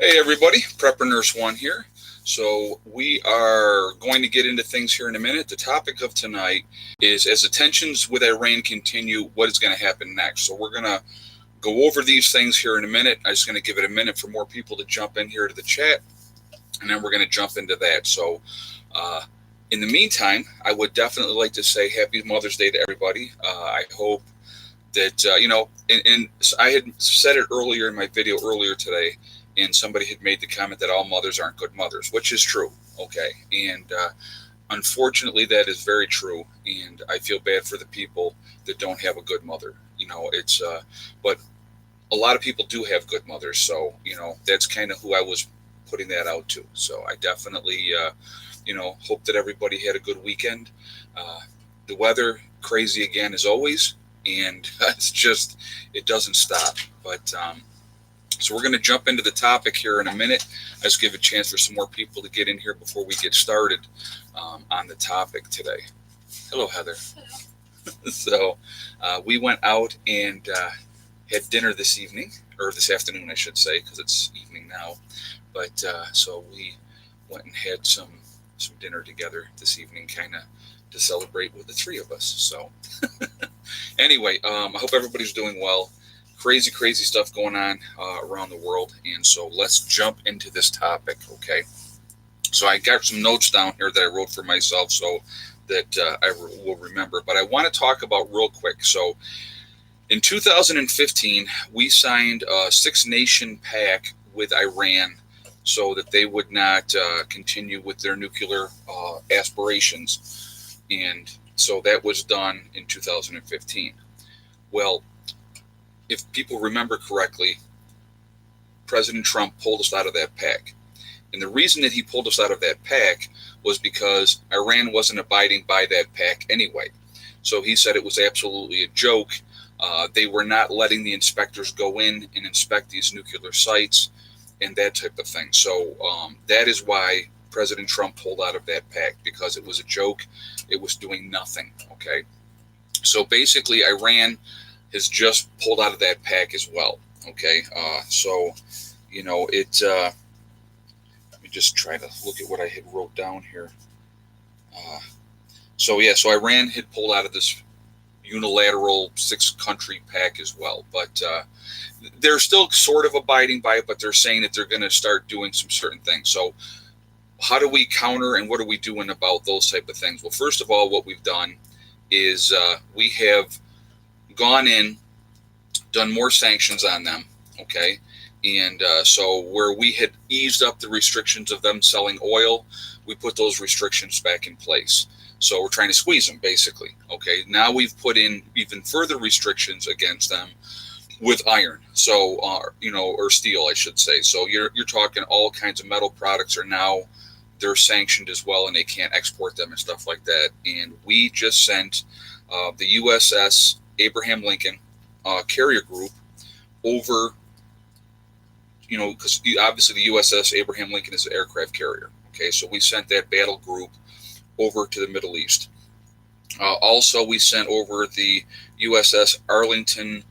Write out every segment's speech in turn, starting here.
Hey everybody, Prepper Nurse One here. So we are going to get into things here in a minute. The topic of tonight is as the tensions with Iran continue, what is going to happen next? So we're going to go over these things here in a minute. I'm just going to give it a minute for more people to jump in here to the chat, and then we're going to jump into that. So uh, in the meantime, I would definitely like to say Happy Mother's Day to everybody. I hope that, and I had said it earlier in my video earlier today, and somebody had made the comment that all mothers aren't good mothers, which is true. Okay. And unfortunately, that is very true. And I feel bad for the people that don't have a good mother. But a lot of people do have good mothers. So, that's kind of who I was putting that out to. So I definitely, hope that everybody had a good weekend. The weather, crazy again as always. And it doesn't stop. But, so we're going to jump into the topic here in a minute. I just give a chance for some more people to get in here before we get started on the topic today. Hello, Heather. Hello. So we went out and had dinner this evening, or this afternoon, I should say, because it's evening now. But so we went and had some dinner together this evening, kind of to celebrate with the three of us. So anyway, I hope everybody's doing well. Crazy stuff going on around the world. And so let's jump into this topic, okay? So I got some notes down here that I wrote for myself so that I will remember. But I want to talk about real quick. So in 2015, we signed a 6-nation pact with Iran so that they would not continue with their nuclear aspirations. And so that was done in 2015. Well, if people remember correctly, President Trump pulled us out of that pact. And the reason that he pulled us out of that pact was because Iran wasn't abiding by that pact anyway. So he said it was absolutely a joke. They were not letting the inspectors go in and inspect these nuclear sites and that type of thing. So that is why President Trump pulled out of that pact, because it was a joke. It was doing nothing, okay? So basically, Iran has just pulled out of that pack as well. Okay, let me just try to look at what I had wrote down here. So Iran had pulled out of this unilateral 6-country pack as well, but they're still sort of abiding by it. But they're saying that they're going to start doing some certain things. So how do we counter, and what are we doing about those type of things? Well, first of all, what we've done is we have gone in, done more sanctions on them, okay? And so where we had eased up the restrictions of them selling oil, we put those restrictions back in place. So we're trying to squeeze them, basically, okay? Now we've put in even further restrictions against them with iron, so, or steel, I should say. So you're talking all kinds of metal products are now, they're sanctioned as well, and they can't export them and stuff like that. And we just sent the USS Abraham Lincoln carrier group over, because obviously the USS Abraham Lincoln is an aircraft carrier. Okay, so we sent that battle group over to the Middle East. Also, we sent over the USS Arlington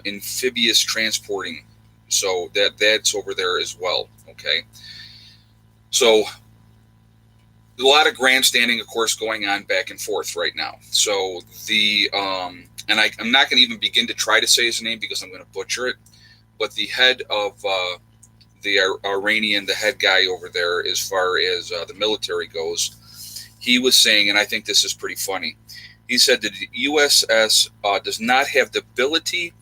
amphibious transporting. So that's over there as well. Okay, so a lot of grandstanding, of course, going on back and forth right now. So and I'm not going to even begin to try to say his name because I'm going to butcher it. But the head of the Iranian, the head guy over there, as far as the military goes, he was saying, and I think this is pretty funny. He said that the USS does not have the ability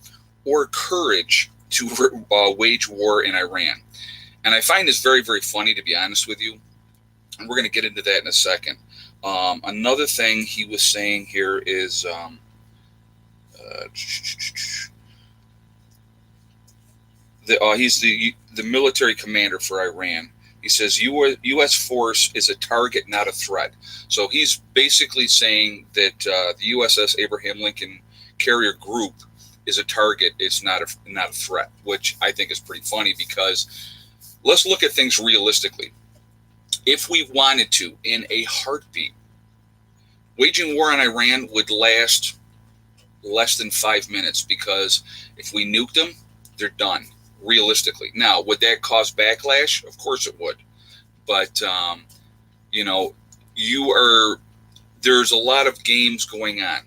or courage to wage war in Iran. And I find this very, very funny, to be honest with you. And we're going to get into that in a second. Another thing he was saying here is he's the military commander for Iran. He says U.S. force is a target, not a threat. So he's basically saying that the USS Abraham Lincoln carrier group is a target. It's not a threat, which I think is pretty funny, because let's look at things realistically. If we wanted to, in a heartbeat, waging war on Iran would last less than 5 minutes, because if we nuked them, they're done. realistically. Now, would that cause backlash? Of course it would. But, you know, there's a lot of games going on.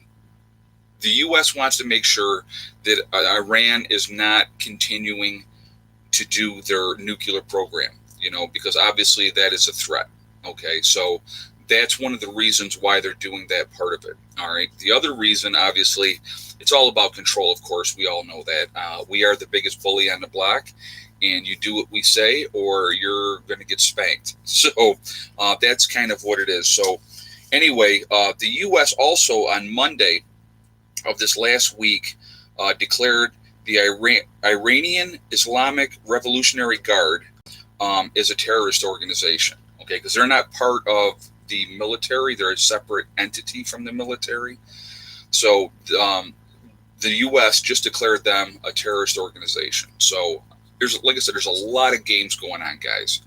The U.S. wants to make sure that Iran is not continuing to do their nuclear program, because obviously that is a threat. Okay, so that's one of the reasons why they're doing that part of it. All right. The other reason, obviously, it's all about control. Of course, we all know that. We are the biggest bully on the block, and you do what we say or you're going to get spanked. So that's kind of what it is. So anyway, the U.S. also on Monday of this last week declared the Iranian Islamic Revolutionary Guard is a terrorist organization. Okay, because they're not part of the military; they're a separate entity from the military. So the U.S. just declared them a terrorist organization. So like I said, there's a lot of games going on, guys.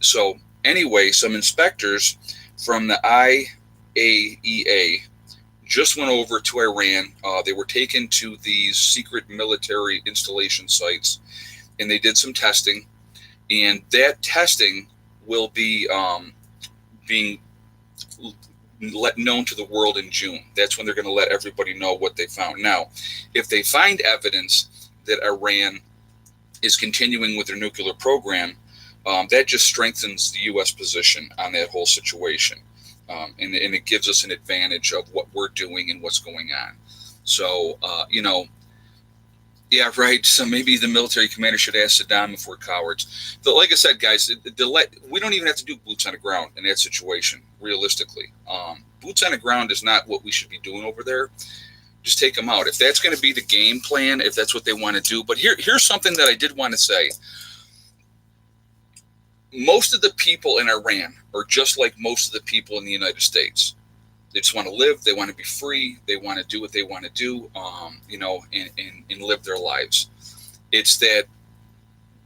So anyway, some inspectors from the IAEA just went over to Iran. They were taken to these secret military installation sites, and they did some testing. And that testing will be being let known to the world in June. That's when they're going to let everybody know what they found. Now, if they find evidence that Iran is continuing with their nuclear program, that just strengthens the U.S. position on that whole situation. And it gives us an advantage of what we're doing and what's going on. So, yeah, right. So maybe the military commander should ask Saddam if we're cowards. But like I said, guys, we don't even have to do boots on the ground in that situation, realistically. Boots on the ground is not what we should be doing over there. Just take them out. If that's going to be the game plan, if that's what they want to do. But here's something that I did want to say. Most of the people in Iran are just like most of the people in the United States. They just want to live. They want to be free. They want to do what they want to do, and live their lives. It's that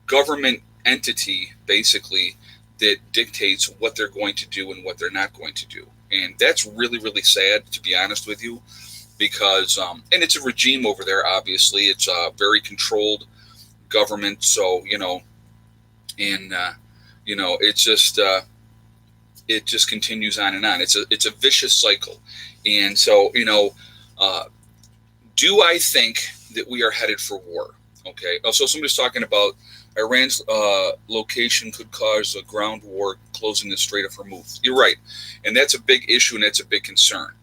government entity, basically, that dictates what they're going to do and what they're not going to do. And that's really, really sad, to be honest with you, because, and it's a regime over there, obviously. It's a very controlled government. So, it just continues on and on. It's a vicious cycle. And so, do I think that we are headed for war? Okay. So somebody's talking about Iran's location could cause a ground war, closing the Strait of Hormuz. You're right. And that's a big issue and that's a big concern.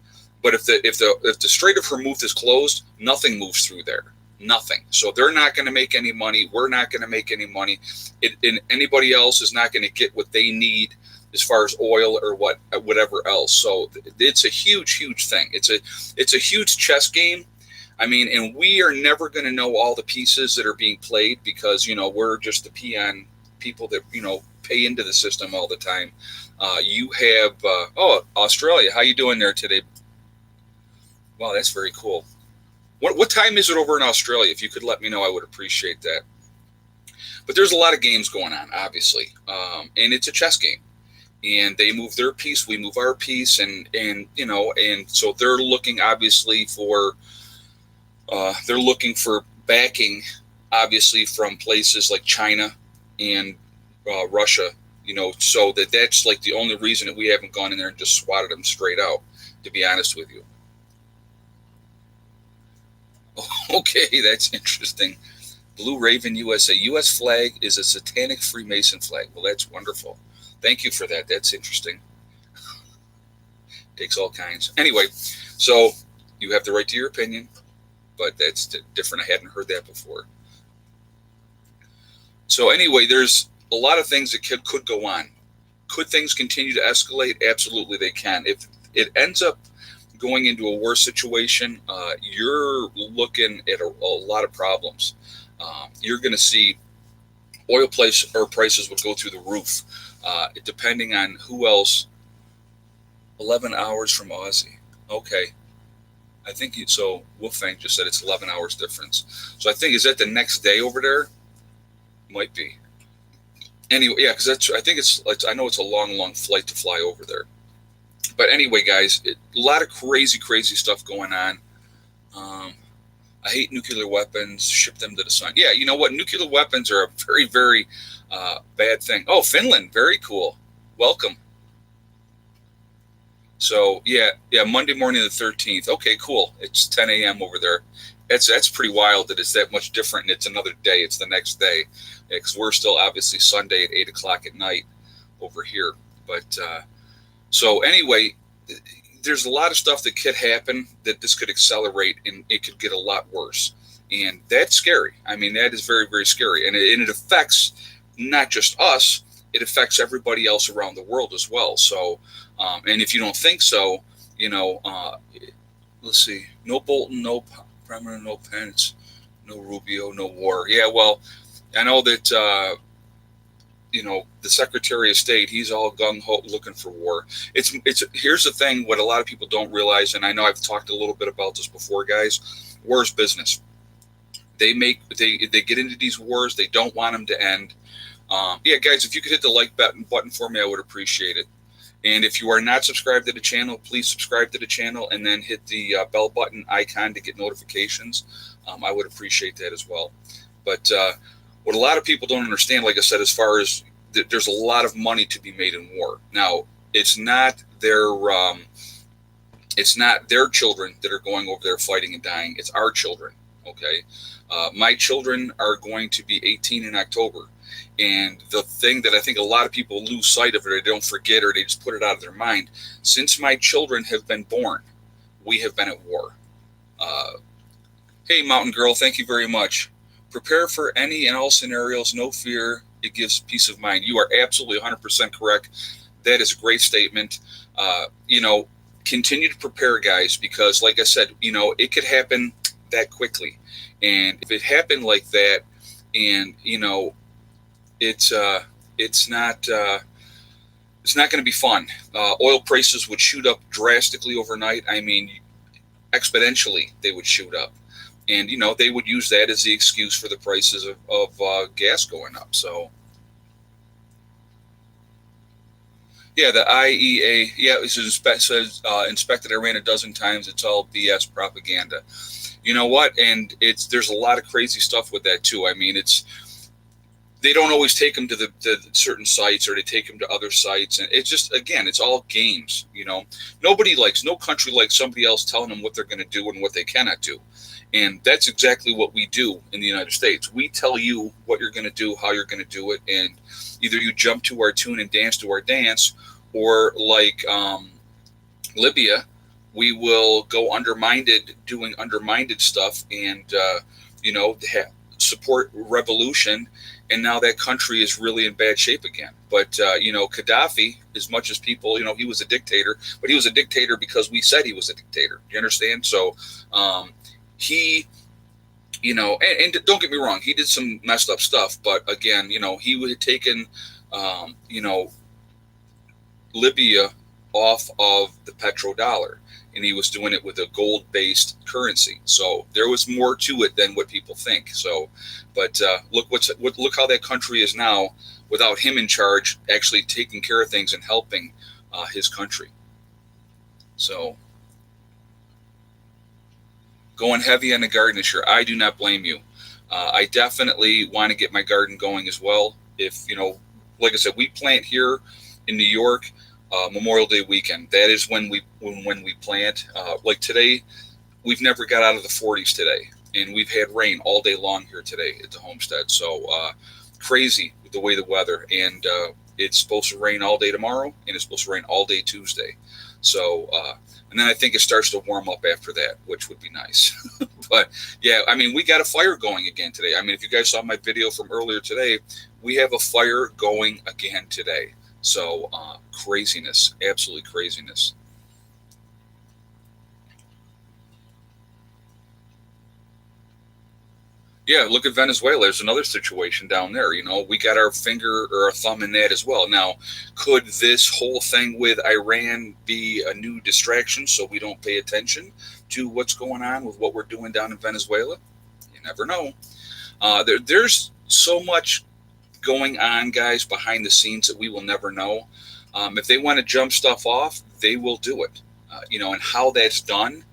But if the Strait of Hormuz is closed, nothing moves through there. Nothing. So they're not going to make any money. We're not going to make any money. And anybody else is not going to get what they need as far as oil or whatever else. So it's a huge, huge thing. It's a huge chess game. I mean, and we are never going to know all the pieces that are being played because, we're just the peon people that, pay into the system all the time. You have, Australia. How you doing there today? Wow, that's very cool. What time is it over in Australia? If you could let me know, I would appreciate that. But there's a lot of games going on, obviously. And it's a chess game. And they move their piece, we move our piece. And so they're looking, obviously, for backing, obviously, from places like China and Russia, so that's like the only reason that we haven't gone in there and just swatted them straight out, to be honest with you. Okay, that's interesting. Blue Raven USA. U.S. flag is a satanic Freemason flag. Well, that's wonderful. Thank you for that. That's interesting. Takes all kinds. Anyway, so you have the right to your opinion, but that's different. I hadn't heard that before. So anyway, there's a lot of things that could go on. Could things continue to escalate? Absolutely, they can. If it ends up going into a war situation, you're looking at a lot of problems. You're going to see oil prices would go through the roof, depending on who else. 11 hours from Aussie. Okay. I think so Wolfgang just said it's 11 hours difference. So I think, is that the next day over there? Might be. Anyway, yeah, because I know it's a long flight to fly over there. But anyway, guys, a lot of crazy stuff going on. I hate nuclear weapons. Ship them to the sun. Yeah, you know what? Nuclear weapons are a very, very bad thing. Oh, Finland, very cool. Welcome. So yeah, Monday morning the 13th. Okay, cool. It's 10 a.m. over there. That's pretty wild that it's that much different. And it's another day. It's the next day, because we're still obviously Sunday at 8 o'clock at night over here. But so anyway, there's a lot of stuff that could happen that this could accelerate, and it could get a lot worse. And that's scary. I mean, that is very, very scary. And it affects not just us, it affects everybody else around the world as well. So, and if you don't think so, let's see, no Bolton, no Bremer, no Pence, no Rubio, no war. Yeah, well, I know that, the Secretary of State, he's all gung ho looking for war. It's here's the thing: what a lot of people don't realize, and I know I've talked a little bit about this before, guys. War is business. They get into these wars. They don't want them to end. Yeah, guys, if you could hit the like button for me, I would appreciate it. And if you are not subscribed to the channel, please subscribe to the channel and then hit the bell button icon to get notifications. I would appreciate that as well. But what a lot of people don't understand, like I said, as far as there's a lot of money to be made in war. Now, it's not their children that are going over there fighting and dying. It's our children. Okay, my children are going to be 18 in October. And the thing that I think a lot of people lose sight of, or they don't forget, or they just put it out of their mind, since my children have been born, we have been at war. Hey, Mountain Girl, thank you very much. Prepare for any and all scenarios, no fear. It gives peace of mind. You are absolutely 100% correct. That is a great statement. Continue to prepare, guys, because like I said, it could happen that quickly. And if it happened like that, and, it's not going to be fun. Oil prices would shoot up drastically overnight. I mean, exponentially, they would shoot up. And, they would use that as the excuse for the prices of gas going up. So, yeah, the IEA, it says inspected Iran a dozen times. It's all BS propaganda. You know what? And there's a lot of crazy stuff with that, too. I mean, they don't always take them to certain sites, or they take them to other sites. And it's just, again, it's all games. No country likes somebody else telling them what they're going to do and what they cannot do. And that's exactly what we do in the United States. We tell you what you're going to do, how you're going to do it, and either you jump to our tune and dance to our dance, or like Libya, we will go undermined doing undermined stuff, and support revolution. And now that country is really in bad shape again. But, Gaddafi, as much as people, he was a dictator, but he was a dictator because we said he was a dictator. You understand? So he, and don't get me wrong, he did some messed up stuff. But again, he had taken, Libya off of the petrodollar. And he was doing it with a gold-based currency. So there was more to it than what people think. So, but look how that country is now without him in charge, actually taking care of things and helping his country. So, going heavy on the garden this year, I do not blame you. I definitely want to get my garden going as well. If like I said, we plant here in New York. Memorial Day weekend. That is when we plant. Like today, we've never got out of the 40s today, and we've had rain all day long here today at the homestead. So crazy with the way the weather, and it's supposed to rain all day tomorrow, and it's supposed to rain all day Tuesday. So and then I think it starts to warm up after that, which would be nice. But yeah, I mean, we got a fire going again today. I mean, if you guys saw my video from earlier today, we have a fire going again today. So craziness, absolutely craziness. Yeah, look at Venezuela. There's another situation down there. We got our finger or our thumb in that as well. Now, could this whole thing with Iran be a new distraction so we don't pay attention to what's going on with what we're doing down in Venezuela? You never know. There's so much going on, guys, behind the scenes that we will never know. If they want to jump stuff off, they will do it. And how that's done,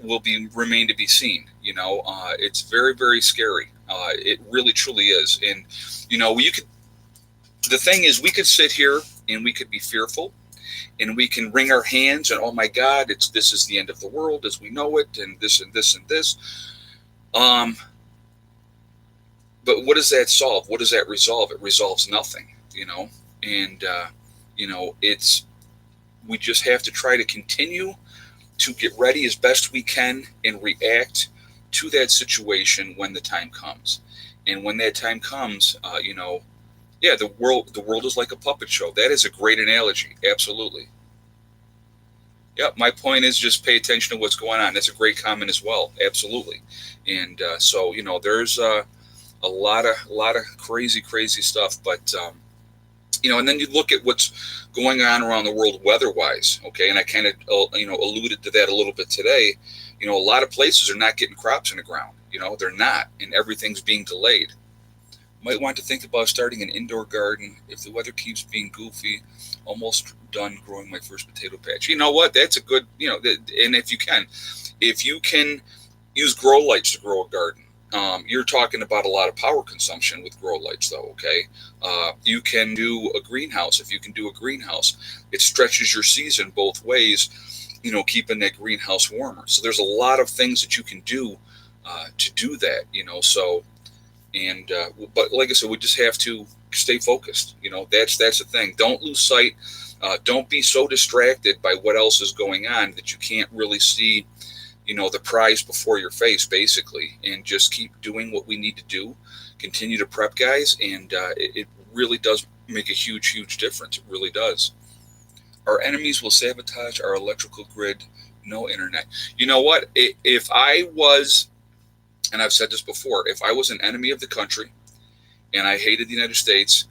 will remain to be seen. It's very, very scary. It really, truly is. And the thing is, we could sit here and we could be fearful, and we can wring our hands and, oh my God, this is the end of the world as we know it, and this and this and this. But what does that solve? What does that resolve? It resolves nothing. And we just have to try to continue to get ready as best we can and react to that situation when the time comes. And when that time comes, the world is like a puppet show. That is a great analogy. Absolutely. Yeah, my point is just pay attention to what's going on. That's a great comment as well. Absolutely. And so there's a lot of crazy stuff, but and then you look at what's going on around the world weather-wise, okay? And I kind of alluded to that a little bit today. A lot of places are not getting crops in the ground. They're not, and everything's being delayed. Might want to think about starting an indoor garden if the weather keeps being goofy. Almost done growing my first potato patch. You know what? That's a good, and if you can use grow lights to grow a garden. You're talking about a lot of power consumption with grow lights, though, okay? You can do a greenhouse. If you can do a greenhouse, it stretches your season both ways, keeping that greenhouse warmer. So there's a lot of things that you can do to do that, so, and, but like I said, we just have to stay focused. That's the thing. Don't lose sight. Don't be so distracted by what else is going on that you can't really see the prize before your face, basically, and just keep doing what we need to do. Continue to prep, guys, and it really does make a huge difference. It really does. Our enemies will sabotage our electrical grid. No internet. You know what? If I was, and I've said this before, if I was an enemy of the country and I hated the United States,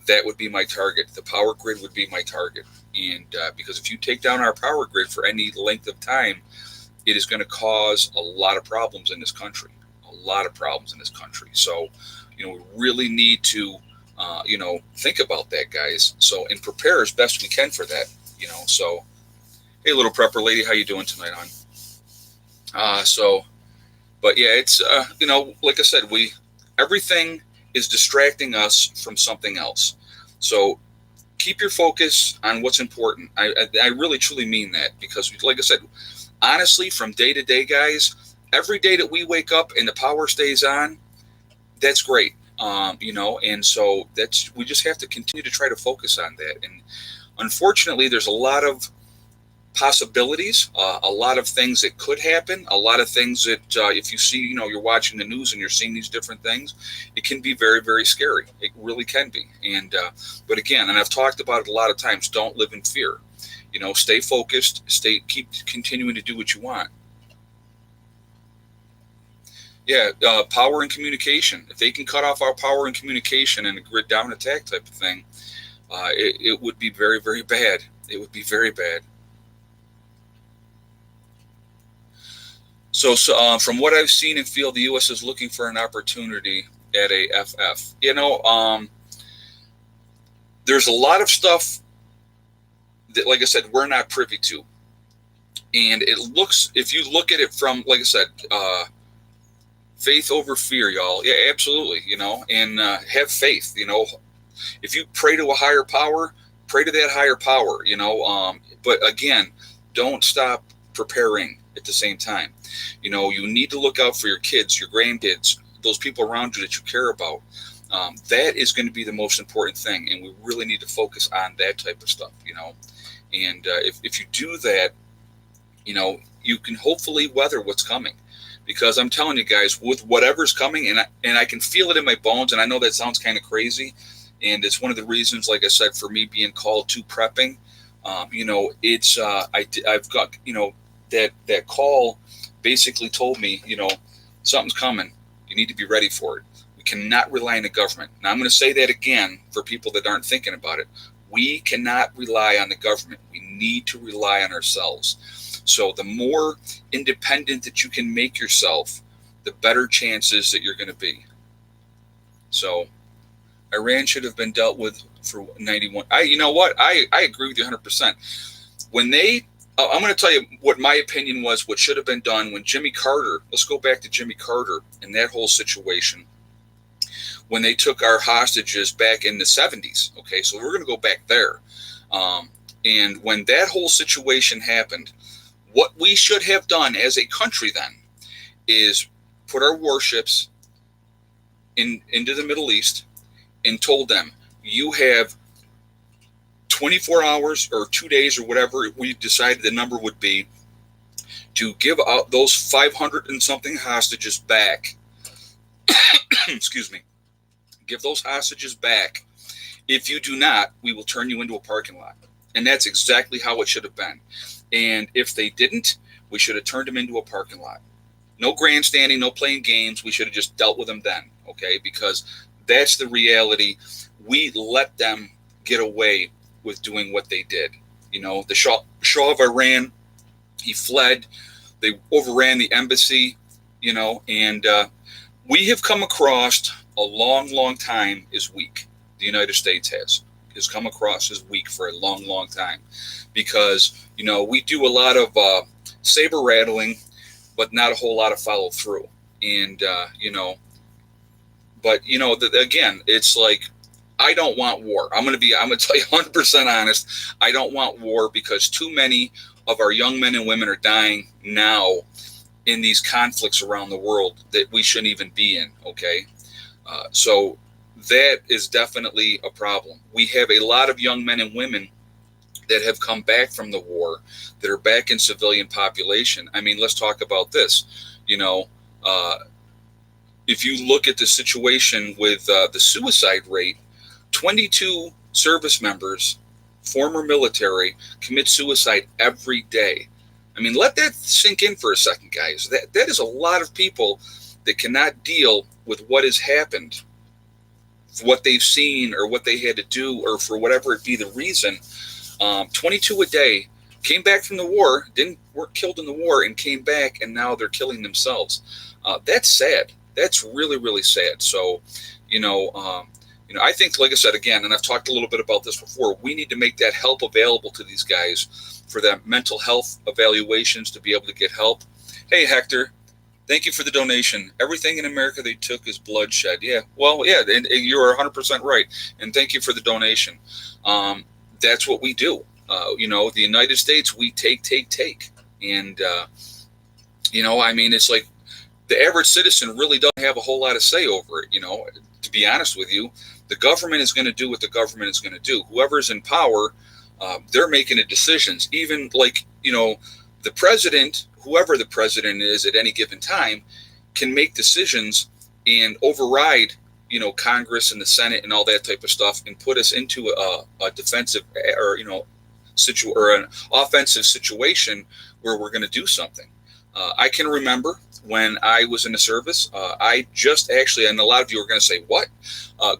that would be my target. The power grid would be my target. And because if you take down our power grid for any length of time, it is going to cause a lot of problems in this country. So, we really need to, think about that, guys. So, and prepare as best we can for that, So, hey, little prepper lady, how you doing tonight, hon? But yeah, it's, like I said, everything is distracting us from something else. So keep your focus on what's important. I really, truly mean that, because like I said, honestly, from day to day, guys, every day that we wake up and the power stays on, that's great. And so we just have to continue to try to focus on that. And unfortunately, there's a lot of possibilities, a lot of things that could happen, a lot of things that if you see, you're watching the news and you're seeing these different things, it can be very, very scary. It really can be. And but again, and I've talked about it a lot of times, don't live in fear. Stay focused, keep continuing to do what you want. Yeah, power and communication. If they can cut off our power and communication and a grid down attack type of thing, it would be very, very bad. It would be very bad. So from what I've seen and feel, the U.S. is looking for an opportunity at a FF. There's a lot of stuff that, like I said, we're not privy to. And if you look at it from, like I said, faith over fear, y'all. Yeah, absolutely, and have faith, If you pray to a higher power, pray to that higher power, but again, don't stop preparing at the same time. You need to look out for your kids, your grandkids, those people around you that you care about. That is going to be the most important thing, and we really need to focus on that type of stuff, And if you do that, you can hopefully weather what's coming. Because I'm telling you guys, with whatever's coming, and I can feel it in my bones, and I know that sounds kind of crazy, and it's one of the reasons, like I said, for me being called to prepping. It's I've got that call basically told me, something's coming. You need to be ready for it. We cannot rely on the government. Now, I'm going to say that again for people that aren't thinking about it. We cannot rely on the government. We need to rely on ourselves. So the more independent that you can make yourself, the better chances that you're going to be. So Iran should have been dealt with for 91. You know what? I agree with you 100%. When they I'm going to tell you what my opinion was, what should have been done when Jimmy Carter, let's go back to Jimmy Carter and that whole situation when they took our hostages back in the 70s. Okay, so we're going to go back there. And when that whole situation happened, what we should have done as a country then is put our warships into the Middle East and told them, you have 24 hours or 2 days or whatever we decided the number would be to give out those 500 and something hostages back. Excuse me. Give those hostages back. If you do not, we will turn you into a parking lot. And that's exactly how it should have been. And if they didn't, we should have turned them into a parking lot. No grandstanding, no playing games. We should have just dealt with them then, okay? Because that's the reality. We let them get away with doing what they did. You know, the Shah of Iran, he fled. They overran the embassy, you know, and we have come across a long, long time as weak. The United States has come across as weak for a long, long time because, you know, we do a lot of saber rattling, but not a whole lot of follow through. And, you know, but, you know, again, it's like, I don't want war. I'm going to tell you 100% honest. I don't want war because too many of our young men and women are dying now in these conflicts around the world that we shouldn't even be in. Okay. So that is definitely a problem. We have a lot of young men and women that have come back from the war that are back in civilian population. I mean, let's talk about this. You know, if you look at the situation with the suicide rate, 22 service members, former military, commit suicide every day. I mean, let that sink in for a second, guys. That is a lot of people that cannot deal with what has happened, what they've seen or what they had to do, or for whatever it be the reason. 22 a day came back from the war, were killed in the war, and came back, and now they're killing themselves. That's sad. That's really, really sad. So, you know, I think, like I said, again, and I've talked a little bit about this before, we need to make that help available to these guys for them mental health evaluations to be able to get help. Hey, Hector, thank you for the donation. Everything in America they took is bloodshed. Yeah, well, yeah, and you're 100% right. And thank you for the donation. That's what we do. You know, the United States, we take. And, you know, I mean, it's like the average citizen really doesn't have a whole lot of say over it. You know, to be honest with you, the government is going to do what the government is going to do. Whoever's in power, they're making the decisions. Even like, you know, the president, whoever the president is at any given time, can make decisions and override, you know, Congress and the Senate and all that type of stuff and put us into a defensive or, you know, or an offensive situation where we're going to do something. I can remember when I was in the service, I just actually, and a lot of you are going to say, what?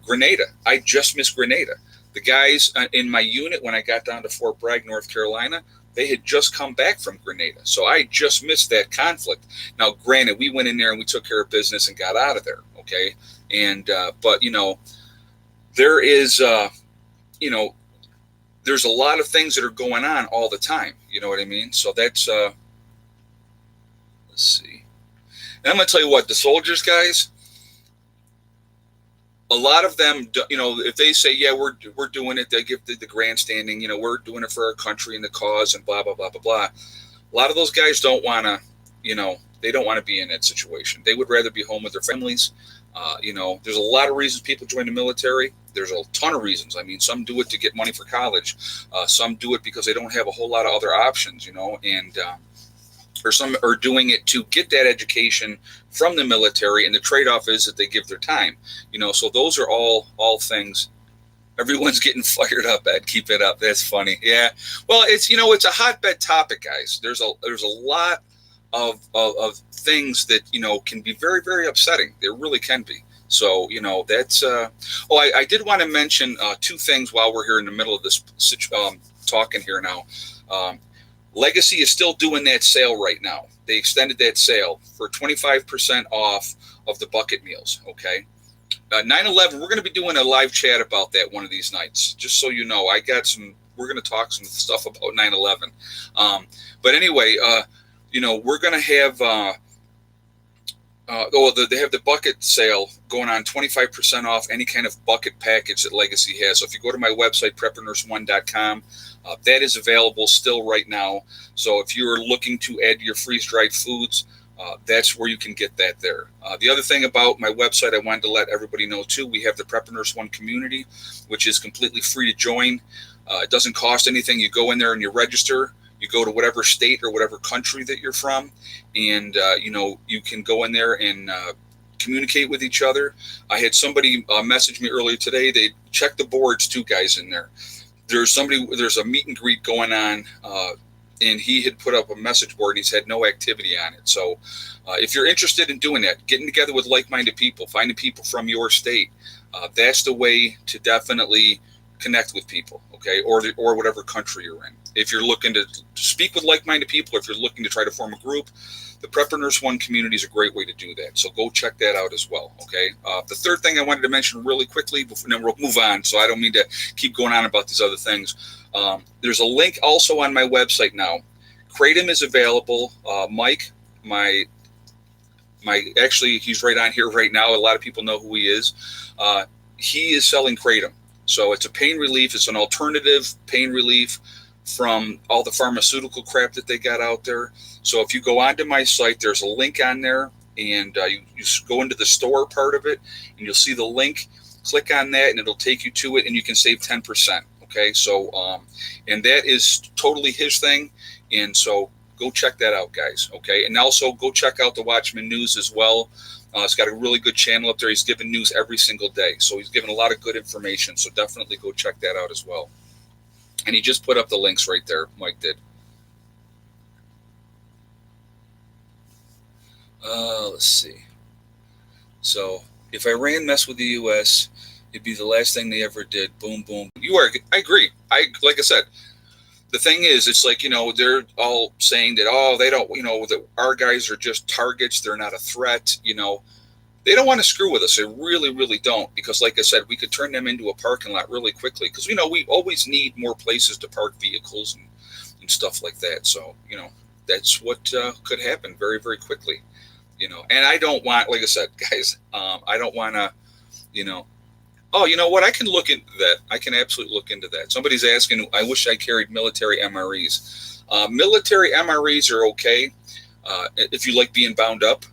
Grenada. I just missed Grenada. The guys in my unit, when I got down to Fort Bragg, North Carolina, they had just come back from Grenada. So I just missed that conflict. Now, granted, we went in there and we took care of business and got out of there. Okay. And, but, you know, there is, you know, there's a lot of things that are going on all the time. You know what I mean? So that's, let's see. And I'm going to tell you what, the soldiers, guys, a lot of them, you know, if they say, yeah, we're doing it, they give the grandstanding, you know, we're doing it for our country and the cause and blah, blah, blah, blah, blah. A lot of those guys don't want to, you know, they don't want to be in that situation. They would rather be home with their families. You know, there's a lot of reasons people join the military. There's a ton of reasons. I mean, some do it to get money for college. Some do it because they don't have a whole lot of other options, you know, and or some are doing it to get that education from the military, and the trade-off is that they give their time, you know. So those are all things. Everyone's getting fired up, Ed. Keep it up. That's funny. Yeah. Well, it's, you know, it's a hotbed topic, guys. There's a lot of things that, you know, can be very, very upsetting. There really can be. So, you know, that's, I did want to mention two things while we're here in the middle of this talking here now. Legacy is still doing that sale right now. They extended that sale for 25% off of the bucket meals. Okay. 9/11, we're going to be doing a live chat about that one of these nights. Just so you know, I got some we're gonna talk some stuff about 9/11. But anyway, we're gonna have. They have the bucket sale going on, 25% off any kind of bucket package that Legacy has. So if you go to my website, preppernurse1.com, that is available still right now. So if you're looking to add your freeze-dried foods, that's where you can get that there. The other thing about my website I wanted to let everybody know too, we have the Prepper Nurse 1 community, which is completely free to join. It doesn't cost anything. You go in there and you register. You go to whatever state or whatever country that you're from, and you can go in there and communicate with each other. I had somebody message me earlier today. They checked the boards too, guys, in there. There's a meet and greet going on, and he had put up a message board and he's had no activity on it. So if you're interested in doing that, getting together with like-minded people, finding people from your state, that's the way to definitely connect with people, okay, or whatever country you're in. If you're looking to speak with like-minded people, if you're looking to try to form a group, the Prepper Nurse 1 community is a great way to do that. So go check that out as well, okay? The third thing I wanted to mention really quickly, and then we'll move on, so I don't mean to keep going on about these other things. There's a link also on my website now. Kratom is available. Mike, actually, he's right on here right now. A lot of people know who he is. He is selling Kratom. So it's a pain relief. It's an alternative pain relief from all the pharmaceutical crap that they got out there. So if you go onto my site, there's a link on there, and you go into the store part of it, and you'll see the link. Click on that, and it'll take you to it, and you can save 10%. Okay, so and that is totally his thing, and so go check that out, guys. Okay, and also go check out the Watchman News as well. It's got a really good channel up there. He's giving news every single day, so he's giving a lot of good information. So definitely go check that out as well. And he just put up the links right there. Mike did. Let's see. So if Iran messed with the U.S., it'd be the last thing they ever did. Boom, boom. I agree. Like I said, the thing is, it's like, they're all saying that, they don't, that our guys are just targets. They're not a threat. They don't want to screw with us. They really, really don't. Because like I said, we could turn them into a parking lot really quickly. Because, we always need more places to park vehicles and stuff like that. So, that's what could happen very, very quickly. And I don't want, like I said, guys, I don't want to, oh, you know what? I can look into that. I can absolutely look into that. Somebody's asking, I wish I carried military MREs. Military MREs are okay if you like being bound up.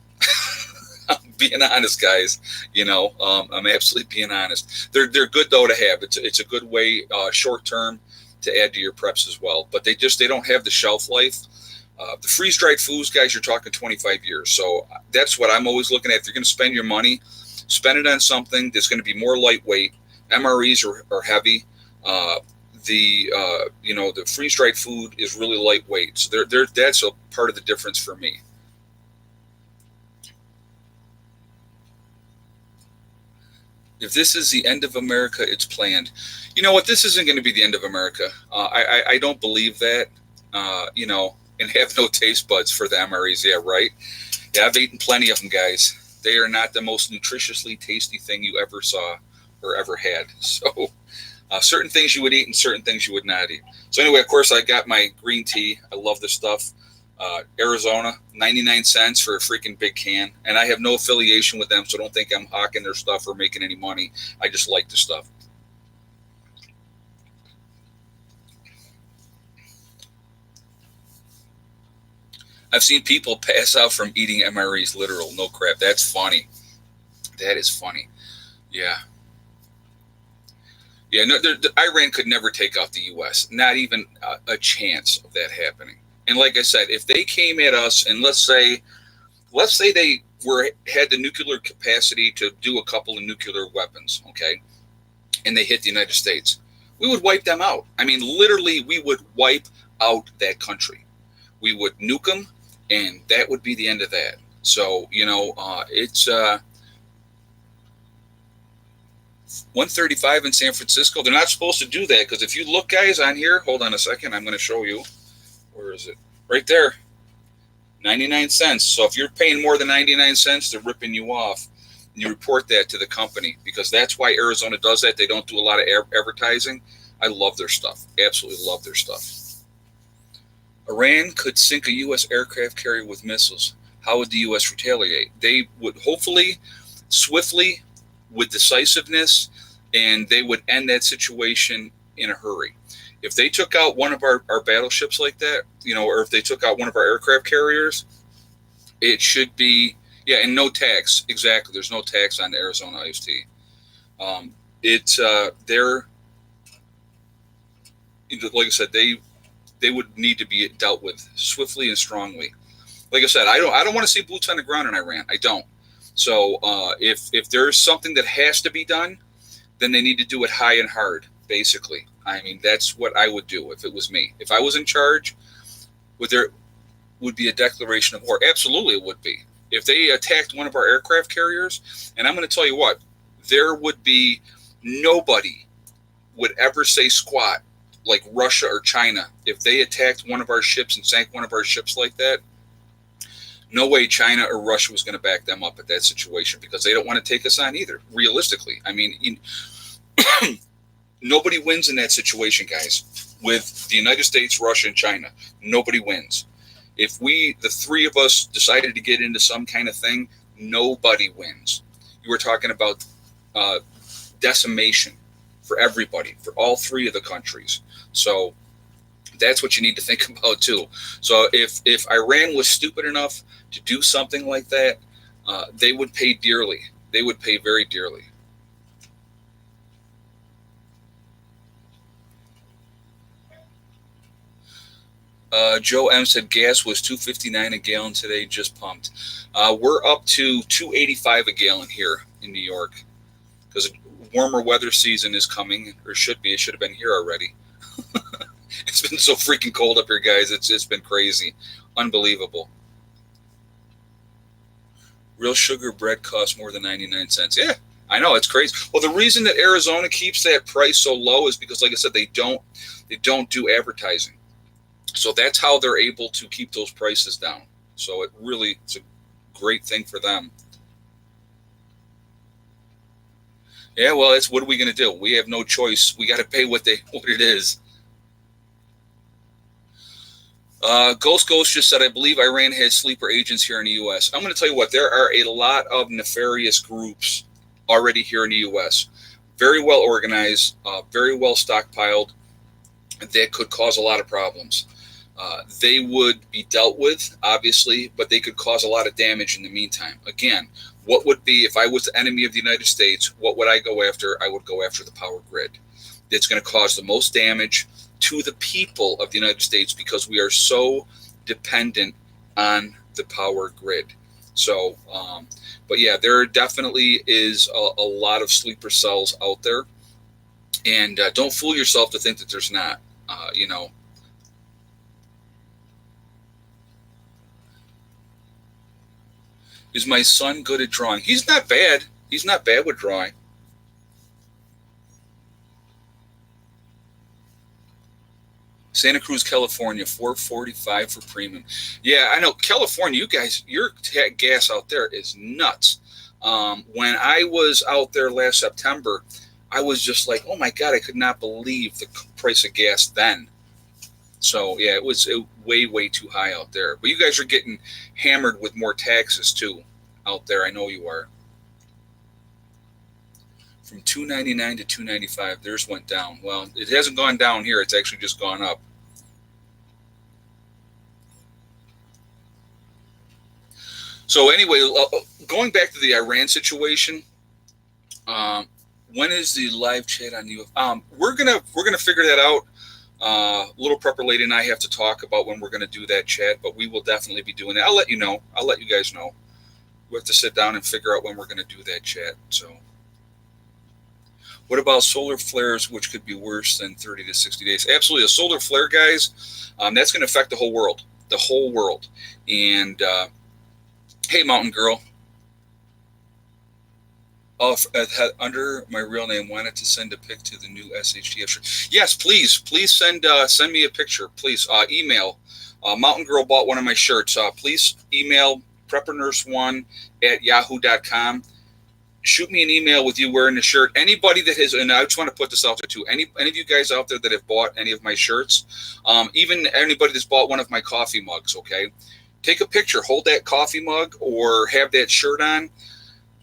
I'm being honest, guys. I'm absolutely being honest. They're good, though, to have. It's a good way, short term, to add to your preps as well. But they don't have the shelf life. The freeze-dried foods, guys, you're talking 25 years. So that's what I'm always looking at. If you're going to spend your money, spend it on something that's going to be more lightweight. MREs are heavy. The freeze-dried food is really lightweight. So that's a part of the difference for me. If this is the end of America, it's planned. You know what? This isn't going to be the end of America. I don't believe that. And have no taste buds for the MREs. Yeah, right. Yeah, I've eaten plenty of them, guys. They are not the most nutritiously tasty thing you ever saw or ever had. So certain things you would eat and certain things you would not eat. So anyway, of course, I got my green tea. I love this stuff. Arizona, 99 cents for a freaking big can. And I have no affiliation with them, so don't think I'm hawking their stuff or making any money. I just like the stuff. I've seen people pass out from eating MREs, literal, no crap. That's funny. That is funny. Yeah. Yeah, no, Iran could never take out the U.S. Not even a chance of that happening. And like I said, if they came at us and let's say they had the nuclear capacity to do a couple of nuclear weapons, okay, and they hit the United States, we would wipe them out. I mean, literally, we would wipe out that country. We would nuke them, and that would be the end of that. So, it's 135 in San Francisco. They're not supposed to do that because if you look, guys, on here, hold on a second, I'm going to show you. Where is it? Right there. 99 cents. So if you're paying more than 99 cents, they're ripping you off. And you report that to the company because that's why Arizona does that. They don't do a lot of advertising. I love their stuff. Absolutely love their stuff. Iran could sink a U.S. aircraft carrier with missiles. How would the U.S. retaliate? They would hopefully, swiftly, with decisiveness, and they would end that situation in a hurry. If they took out one of our battleships like that, or if they took out one of our aircraft carriers, it should be, and no tax. Exactly. There's no tax on the Arizona iced tea. They're, like I said, they would need to be dealt with swiftly and strongly. Like I said, I don't want to see boots on the ground in Iran. I don't. So if there's something that has to be done, then they need to do it high and hard, basically. I mean, that's what I would do if it was me. If I was in charge, would be a declaration of war? Absolutely, it would be. If they attacked one of our aircraft carriers, and I'm going to tell you what, there would be nobody would ever say squat like Russia or China. If they attacked one of our ships and sank one of our ships like that, no way China or Russia was going to back them up at that situation, because they don't want to take us on either, realistically. I mean, nobody wins in that situation, guys. With the United States, Russia, and China, nobody wins. If the three of us decided to get into some kind of thing, nobody wins. You were talking about decimation for everybody, for all three of the countries. So that's what you need to think about too. So if Iran was stupid enough to do something like that, they would pay dearly. They would pay very dearly. Joe M said gas was $2.59 a gallon today, just pumped. We're up to $2.85 a gallon here in New York, because warmer weather season is coming, or should be. It should have been here already. It's been so freaking cold up here, guys. It's been crazy. Unbelievable. Real sugar bread costs more than 99 cents. Yeah, I know, it's crazy. Well, the reason that Arizona keeps that price so low is because, like I said, they don't do advertising. So that's how they're able to keep those prices down. So it's a great thing for them. Yeah, well, what are we going to do? We have no choice. We got to pay what it is. Ghost just said, I believe Iran has sleeper agents here in the U.S. I'm going to tell you what, there are a lot of nefarious groups already here in the U.S. Very well organized, very well stockpiled, that could cause a lot of problems. They would be dealt with, obviously, but they could cause a lot of damage in the meantime. Again, what would be, if I was the enemy of the United States, what would I go after? I would go after the power grid. It's going to cause the most damage to the people of the United States, because we are so dependent on the power grid. So, but yeah, there definitely is a lot of sleeper cells out there. And don't fool yourself to think that there's not, Is my son good at drawing? He's not bad. He's not bad with drawing. Santa Cruz, California, $4.45 for premium. Yeah, I know. California, you guys, your gas out there is nuts. When I was out there last September, I was just like, oh my God, I could not believe the price of gas then. So, yeah, it was way, way too high out there. But you guys are getting hammered with more taxes, too, out there. I know you are. From $2.99 to $2.95, theirs went down. Well, it hasn't gone down here. It's actually just gone up. So, anyway, going back to the Iran situation, when is the live chat on you? We're gonna figure that out. Little Prepper Lady and I have to talk about when we're going to do that chat, but we will definitely be doing that. I'll let you know. I'll let you guys know. We have to sit down and figure out when we're going to do that chat. So, what about solar flares, which could be worse than 30 to 60 days? Absolutely. A solar flare, guys, that's going to affect the whole world. The whole world. And, hey, Mountain Girl. Oh, under my real name, wanted to send a pic to the new SHTF shirt. Yes, please send me a picture. Please email. Mountain Girl bought one of my shirts. Please email preppernurse1@yahoo.com. shoot me an email with you wearing the shirt. Anybody that has, and I just want to put this out there too, any of you guys out there that have bought any of my shirts, even anybody that's bought one of my coffee mugs, okay, take a picture, hold that coffee mug or have that shirt on,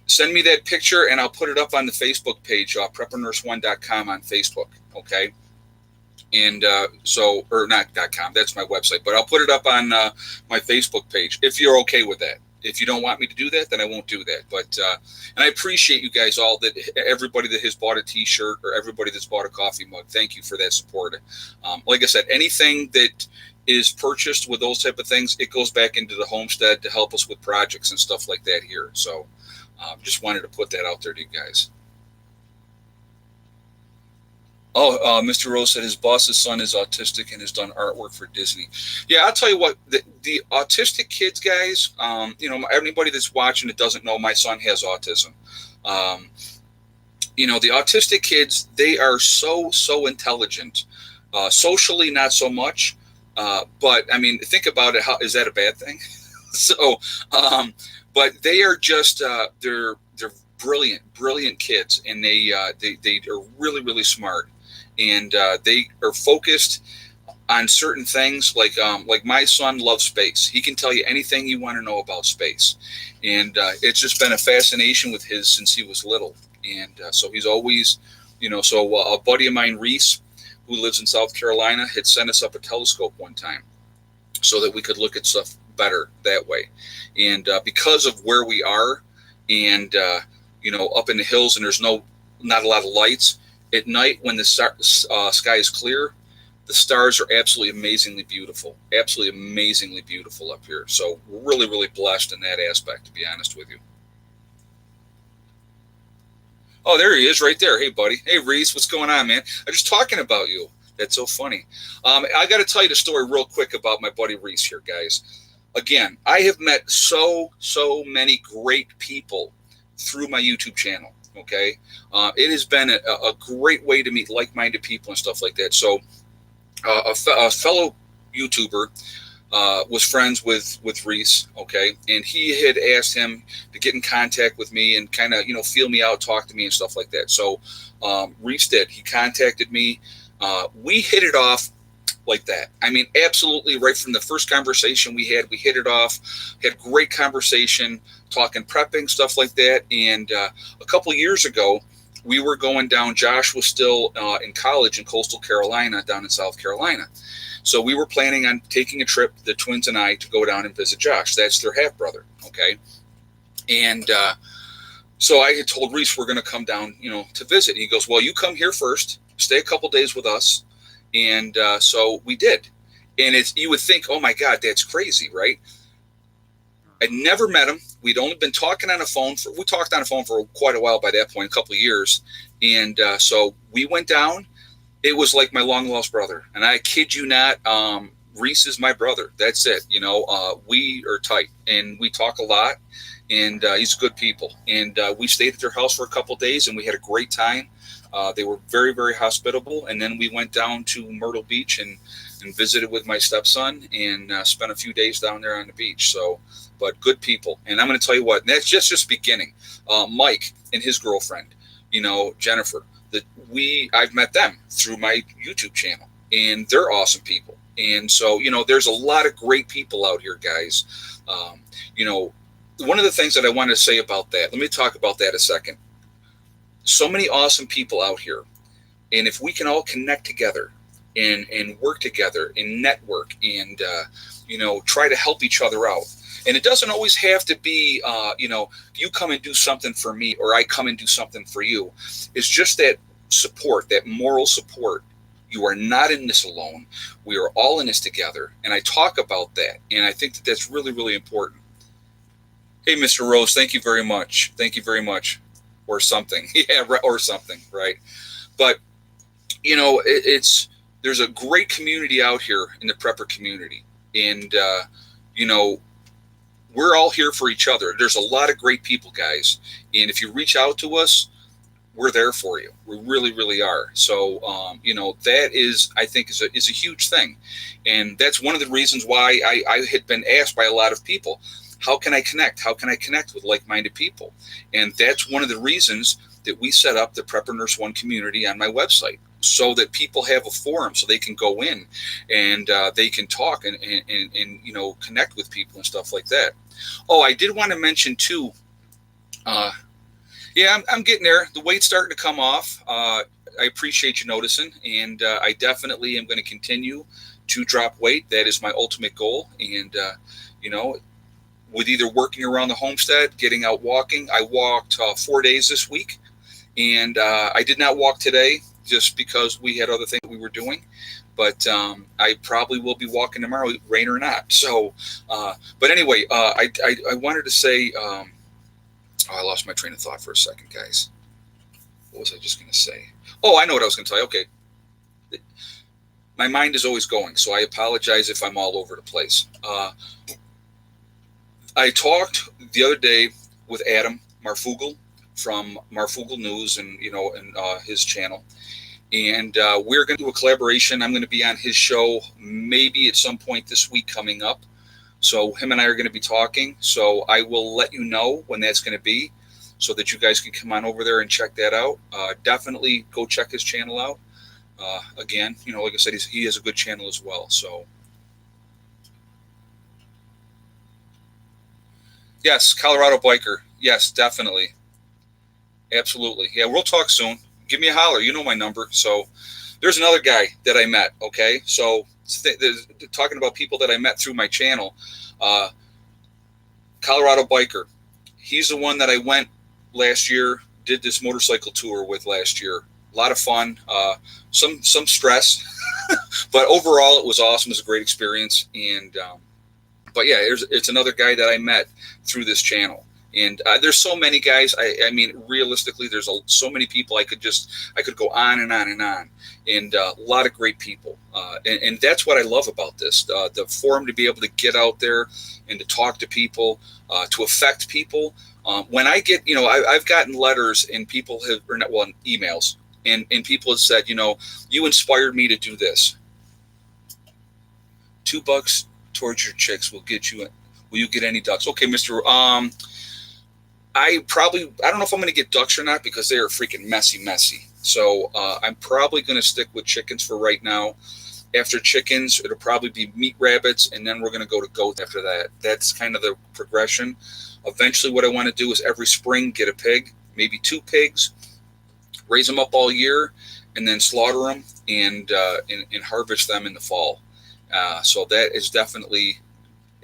send me that picture, and I'll put it up on the Facebook page, preppernurse1.com on Facebook, okay? And or not .com, that's my website, but I'll put it up on my Facebook page if you're okay with that. If you don't want me to do that, then I won't do that. But and I appreciate you guys all, that everybody that has bought a T-shirt or everybody that's bought a coffee mug. Thank you for that support. Like I said, anything that is purchased with those type of things, it goes back into the homestead to help us with projects and stuff like that here. So just wanted to put that out there to you guys. Oh, Mr. Rose said his boss's son is autistic and has done artwork for Disney. Yeah, I'll tell you what, the autistic kids, guys, anybody that's watching that doesn't know, my son has autism. The autistic kids, they are so intelligent. Socially, not so much. But, I mean, think about it. Is that a bad thing? But they are just, they're brilliant kids, and they are really, really smart. And they are focused on certain things. Like my son loves space. He can tell you anything you want to know about space. And it's just been a fascination with his since he was little. And so he's always, a buddy of mine, Reese, who lives in South Carolina, had sent us up a telescope one time so that we could look at stuff better that way. And because of where we are and, up in the hills and there's not a lot of lights, at night, when the sky is clear, the stars are absolutely amazingly beautiful up here. So we're really, really blessed in that aspect, to be honest with you. Oh, there he is right there. Hey, buddy. Hey, Reese, what's going on, man? I'm just talking about you. That's so funny. I got to tell you the story real quick about my buddy Reese here, guys. Again, I have met so many great people through my YouTube channel. Okay, it has been a great way to meet like-minded people and stuff like that. So a fellow YouTuber was friends with Reese, okay, and he had asked him to get in contact with me and kind of feel me out, talk to me and stuff like that. So Reese did. He contacted me. We hit it off like that. I mean, absolutely, right from the first conversation we hit it off, had great conversation, talking prepping, stuff like that. And a couple of years ago, we were going down, Josh was still in college in coastal Carolina, down in South Carolina. So we were planning on taking a trip, the twins and I, to go down and visit Josh. That's their half brother, okay? And so I had told Reese we're going to come down, to visit. He goes, well, you come here first, stay a couple days with us. And so we did. And you would think, oh my God, that's crazy, right? I'd never met him. We'd only been talking on the phone. We talked on the phone for quite a while by that point, a couple of years. And so we went down. It was like my long lost brother. And I kid you not, Reese is my brother. That's it. We are tight and we talk a lot. And he's good people. And we stayed at their house for a couple of days and we had a great time. They were very, very hospitable. And then we went down to Myrtle Beach and visited with my stepson and spent a few days down there on the beach. So, but good people. And I'm going to tell you what, that's just beginning. Mike and his girlfriend, Jennifer, I've met them through my YouTube channel and they're awesome people. And so, there's a lot of great people out here, guys. One of the things that I want to say about that, let me talk about that a second. So many awesome people out here. And if we can all connect together and work together and network and, try to help each other out. And it doesn't always have to be, you come and do something for me or I come and do something for you. It's just that support, that moral support. You are not in this alone. We are all in this together. And I talk about that. And I think that that's really, really important. Hey, Mr. Rose, thank you very much. Thank you very much. Or something. Yeah, or something, right? But, there's a great community out here in the prepper community. And, we're all here for each other. There's a lot of great people, guys. And if you reach out to us, we're there for you. We really, really are. So, that is, I think, is a huge thing. And that's one of the reasons why I had been asked by a lot of people, how can I connect? How can I connect with like-minded people? And that's one of the reasons that we set up the Prepper Nurse One community on my website, so that people have a forum so they can go in and they can talk and connect with people and stuff like that. Oh, I did want to mention too, I'm getting there. The weight's starting to come off. I appreciate you noticing, and I definitely am going to continue to drop weight. That is my ultimate goal. And, with either working around the homestead, getting out walking, I walked 4 days this week, and I did not walk today just because we had other things we were doing. But I probably will be walking tomorrow, rain or not. So, but anyway, I wanted to say, I lost my train of thought for a second, guys. What was I just going to say? Oh, I know what I was going to tell you. Okay. My mind is always going, so I apologize if I'm all over the place. I talked the other day with Adam Marfugel from Marfugel News and his channel. And we're going to do a collaboration. I'm going to be on his show maybe at some point this week coming up. So him and I are going to be talking. So I will let you know when that's going to be, so that you guys can come on over there and check that out. Definitely go check his channel out. Again, like I said, he has a good channel as well. So yes, Colorado biker. Yes, definitely. Absolutely. Yeah, we'll talk soon. Give me a holler. You know my number. So there's another guy that I met. Okay. So talking about people that I met through my channel, Colorado biker. He's the one that I went last year, did this motorcycle tour with last year. A lot of fun, some stress, but overall it was awesome. It was a great experience. And, but yeah, it's another guy that I met through this channel. And there's so many guys. I mean, realistically, there's so many people. I could go on and on and on. And a lot of great people. And that's what I love about this, the forum, to be able to get out there and to talk to people, to affect people. When I get, I've gotten letters and people have, or not, well, emails, and people have said, you inspired me to do this. $2 towards your chicks will get you. Will you get any ducks? Okay, Mr. I don't know if I'm going to get ducks or not, because they are freaking messy. So I'm probably going to stick with chickens for right now. After chickens, it'll probably be meat rabbits, and then we're going to go to goats after that. That's kind of the progression. Eventually, what I want to do is every spring get a pig, maybe 2 pigs, raise them up all year, and then slaughter them and harvest them in the fall. So that is definitely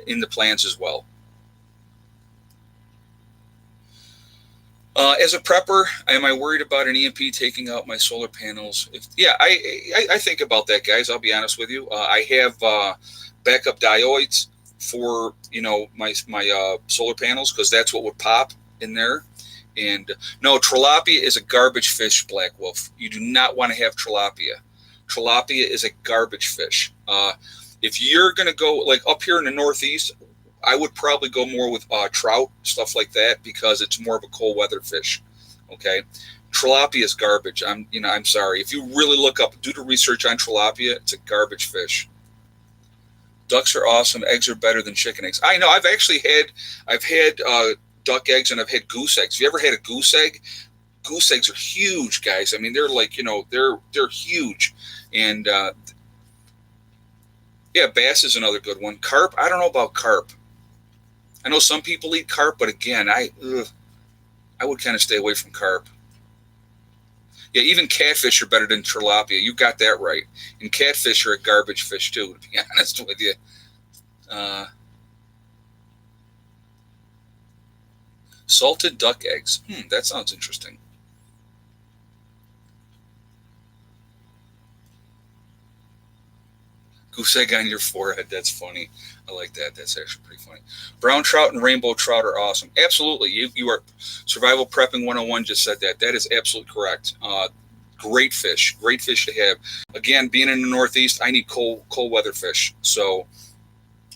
in the plans as well. As a prepper, am I worried about an EMP taking out my solar panels? I think about that, guys. I'll be honest with you. I have backup diodes for my solar panels, because that's what would pop in there. And no, tilapia is a garbage fish, Black Wolf. You do not want to have tilapia. Tilapia is a garbage fish. If you're going to go like up here in the Northeast, I would probably go more with trout, stuff like that, because it's more of a cold weather fish. Okay, tilapia is garbage. I'm sorry. If you really do the research on tilapia, it's a garbage fish. Ducks are awesome. Eggs are better than chicken eggs. I know. I've had duck eggs, and I've had goose eggs. Have you ever had a goose egg? Goose eggs are huge, guys. I mean, they're like they're huge, and bass is another good one. Carp. I don't know about carp. I know some people eat carp, but again, I would kind of stay away from carp. Yeah, even catfish are better than tilapia. You got that right. And catfish are a garbage fish too, to be honest with you. Salted duck eggs. That sounds interesting. Goose egg on your forehead. That's funny. I like that. That's actually pretty funny. Brown trout and rainbow trout are awesome. Absolutely. You are Survival Prepping 101 just said that. That is absolutely correct. Great fish. Great fish to have. Again, being in the Northeast, I need cold weather fish. So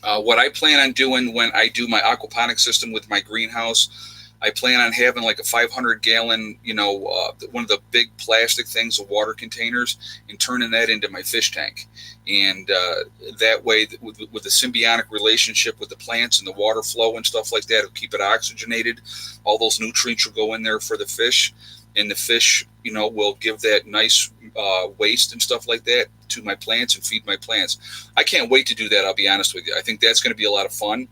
what I plan on doing when I do my aquaponics system with my greenhouse, I plan on having like a 500-gallon, one of the big plastic things, the water containers, and turning that into my fish tank. And that way, with the symbiotic relationship with the plants and the water flow and stuff like that, it'll keep it oxygenated. All those nutrients will go in there for the fish, and the fish, will give that nice waste and stuff like that to my plants and feed my plants. I can't wait to do that, I'll be honest with you. I think that's going to be a lot of fun.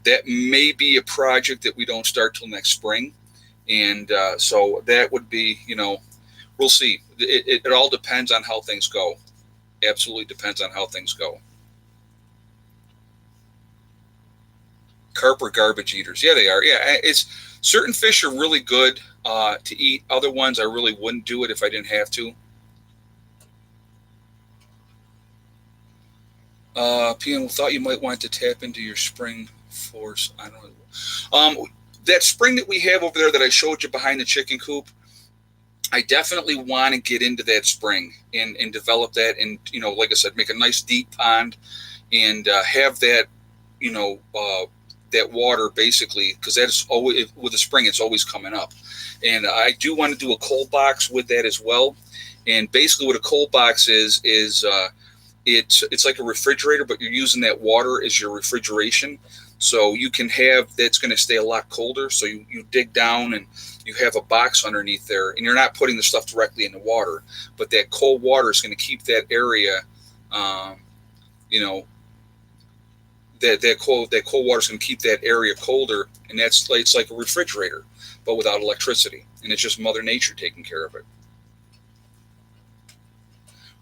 That may be a project that we don't start till next spring. And so that would be, we'll see. It all depends on how things go. Absolutely depends on how things go. Carp are garbage eaters. Yeah, they are. Yeah, it's certain fish are really good to eat. Other ones, I really wouldn't do it if I didn't have to. PM thought you might want to tap into your spring force. I don't know. That spring that we have over there that I showed you behind the chicken coop, I definitely want to get into that spring and develop that, and like I said, make a nice deep pond and have that, that water basically, because that's always with the spring, it's always coming up. And I do want to do a cold box with that as well. And basically, what a cold box is it's like a refrigerator, but you're using that water as your refrigeration. So you can have, that's going to stay a lot colder. So you dig down and you have a box underneath there, and you're not putting the stuff directly in the water, but that cold water is going to keep that area, that cold water is going to keep that area colder, and it's like a refrigerator, but without electricity, and it's just Mother Nature taking care of it.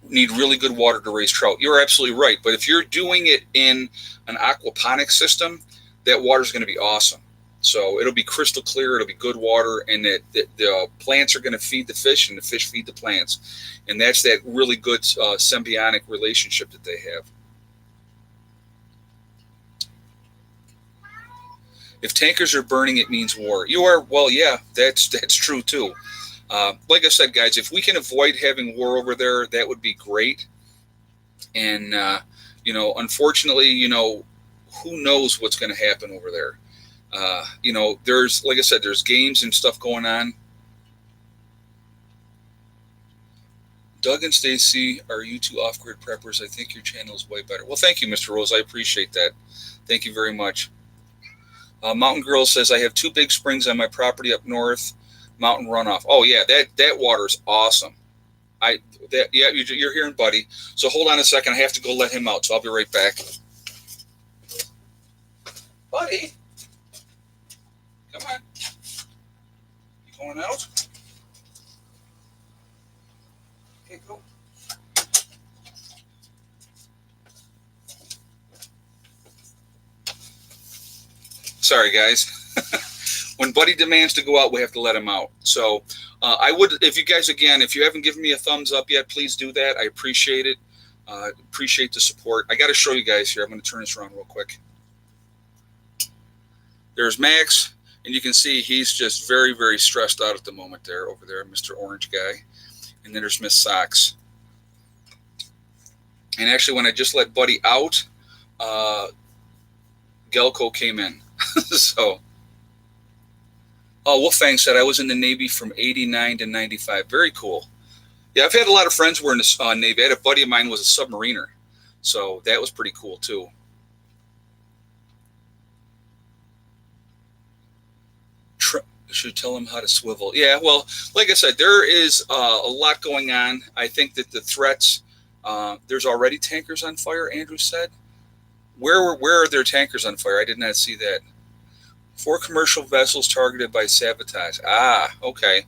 Need really good water to raise trout. You're absolutely right, but if you're doing it in an aquaponics system, that water is going to be awesome. So it'll be crystal clear, it'll be good water, and the plants are going to feed the fish, and the fish feed the plants, and that's that really good symbiotic relationship that they have. If tankers are burning, it means war. You are, well, yeah, that's true too. Like I said, guys, if we can avoid having war over there, that would be great. And unfortunately, who knows what's going to happen over there. There's, like I said, there's games and stuff going on. Doug and Stacy, are you two off-grid preppers? I think your channel is way better. Well, thank you, Mr. Rose. I appreciate that. Thank you very much. Mountain Girl says, I have 2 big springs on my property up north. Mountain runoff. Oh yeah, that water is awesome. You're hearing Buddy. So hold on a second. I have to go let him out. So I'll be right back. Buddy, come on. You going out? Okay, go. Sorry, guys. When Buddy demands to go out, we have to let him out. So I would, if you guys, again, if you haven't given me a thumbs up yet, please do that. I appreciate it. Appreciate the support. I got to show you guys here. I'm going to turn this around real quick. There's Max, and you can see he's just very, very stressed out at the moment there, over there, Mr. Orange guy. And then there's Miss Socks. And actually, when I just let Buddy out, Gelco came in. So... Oh, Wolfgang said, I was in the Navy from 89 to 95. Very cool. Yeah, I've had a lot of friends who were in the Navy. I had a buddy of mine who was a submariner. So that was pretty cool, too. Should tell him how to swivel. Yeah, well, like I said, there is a lot going on. I think that the threats, there's already tankers on fire, Andrew said. Where are their tankers on fire? I did not see that. 4 commercial vessels targeted by sabotage. Ah, okay.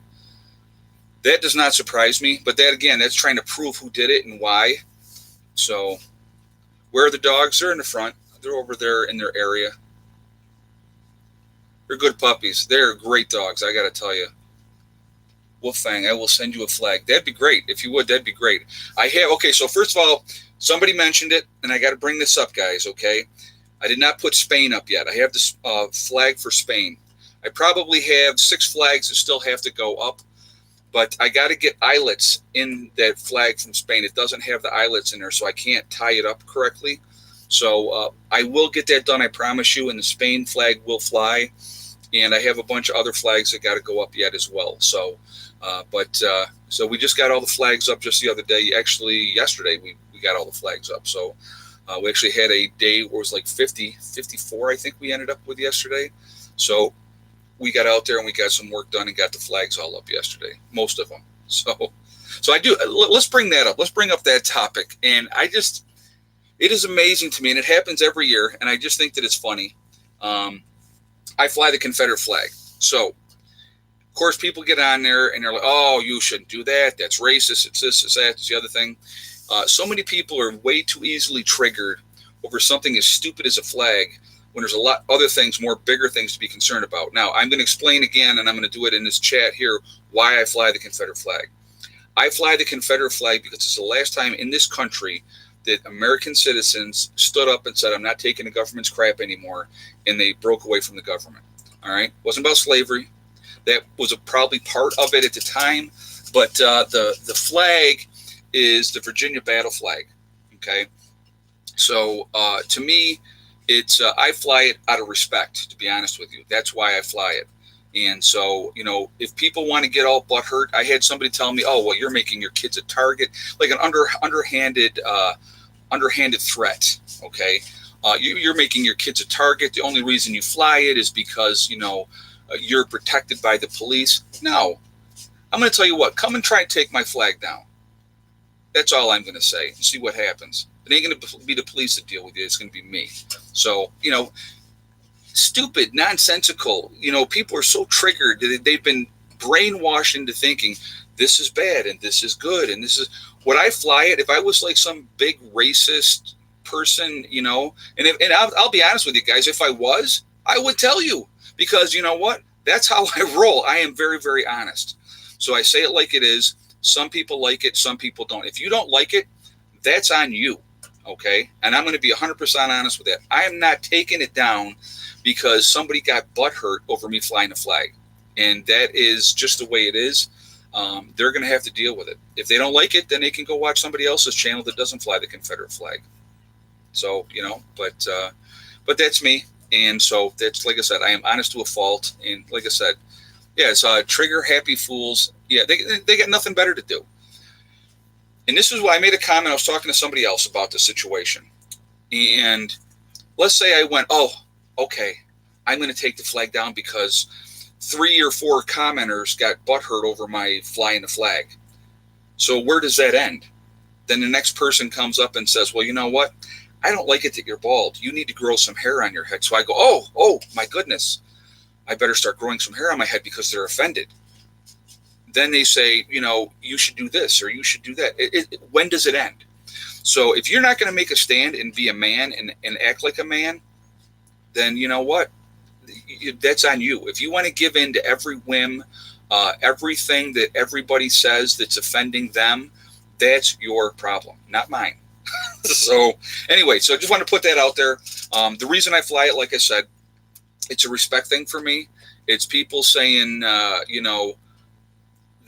That does not surprise me. But that, again, that's trying to prove who did it and why. So, where are the dogs? They're in the front. They're over there in their area. They're good puppies. They're great dogs, I got to tell you. Wolfgang, I will send you a flag. That'd be great. If you would, that'd be great. Okay, so first of all, somebody mentioned it, and I got to bring this up, guys, okay? I did not put Spain up yet. I have this flag for Spain. I probably have 6 flags that still have to go up, but I got to get eyelets in that flag from Spain. It doesn't have the eyelets in there, so I can't tie it up correctly. So I will get that done, I promise you, and the Spain flag will fly. and I have a bunch of other flags that got to go up yet as well. So, so we just got all the flags up just the other day. Actually, yesterday we got all the flags up. So we actually had a day where it was like 54, I think we ended up with yesterday. So we got out there and we got some work done and got the flags all up yesterday, most of them. So I do. Let's bring that up. Let's bring up that topic. And it is amazing to me, and it happens every year. And I just think that it's funny. I fly the Confederate flag. So, of course, people get on there and they're like, "Oh, you shouldn't do that. That's racist. It's this, it's that, it's the other thing." So many people are way too easily triggered over something as stupid as a flag when there's a lot other things, more bigger things to be concerned about. Now, I'm going to explain again, and I'm going to do it in this chat here, why I fly the Confederate flag. I fly the Confederate flag because it's the last time in this country that American citizens stood up and said, "I'm not taking the government's crap anymore," and they broke away from the government. All right? It wasn't about slavery. That was probably part of it at the time, but the flag is the Virginia battle flag. Okay? So to me, it's I fly it out of respect, to be honest with you. That's why I fly it. And so, if people want to get all butthurt, I had somebody tell me, "Oh, well, you're making your kids a target," like an underhanded threat. Okay, you're making your kids a target. The only reason you fly it is because you're protected by the police. No, I'm going to tell you what. Come and try and take my flag down. That's all I'm going to say. And see what happens. It ain't going to be the police that deal with you. It's going to be me. So stupid, nonsensical. People are so triggered that they've been brainwashed into thinking this is bad and this is good and this is. Would I fly it if I was like some big racist person? And I'll be honest with you guys. If I was, I would tell you, because you know what? That's how I roll. I am very, very honest. So I say it like it is. Some people like it. Some people don't. If you don't like it, that's on you. Okay. And I'm going to be 100% honest with that. I am not taking it down because somebody got butthurt over me flying the flag. And that is just the way it is. They're going to have to deal with it. If they don't like it, then they can go watch somebody else's channel that doesn't fly the Confederate flag. So, but that's me. And so that's, like I said, I am honest to a fault. And like I said, yeah, it's trigger happy fools. Yeah, they got nothing better to do. And this is why I made a comment. I was talking to somebody else about the situation. And let's say I went, "Oh, okay, I'm going to take the flag down because 3 or 4 commenters got butthurt over my flying the flag." So where does that end? Then the next person comes up and says, "Well, you know what? I don't like it that you're bald. You need to grow some hair on your head." So I go, oh, my goodness. I better start growing some hair on my head because they're offended. Then they say, you should do this or you should do that. When does it end? So if you're not going to make a stand and be a man and act like a man, then you know what? That's on you. If you want to give in to every whim, everything that everybody says that's offending them, that's your problem, not mine. So anyway, so I just want to put that out there. The reason I fly it, like I said, it's a respect thing for me. It's people saying,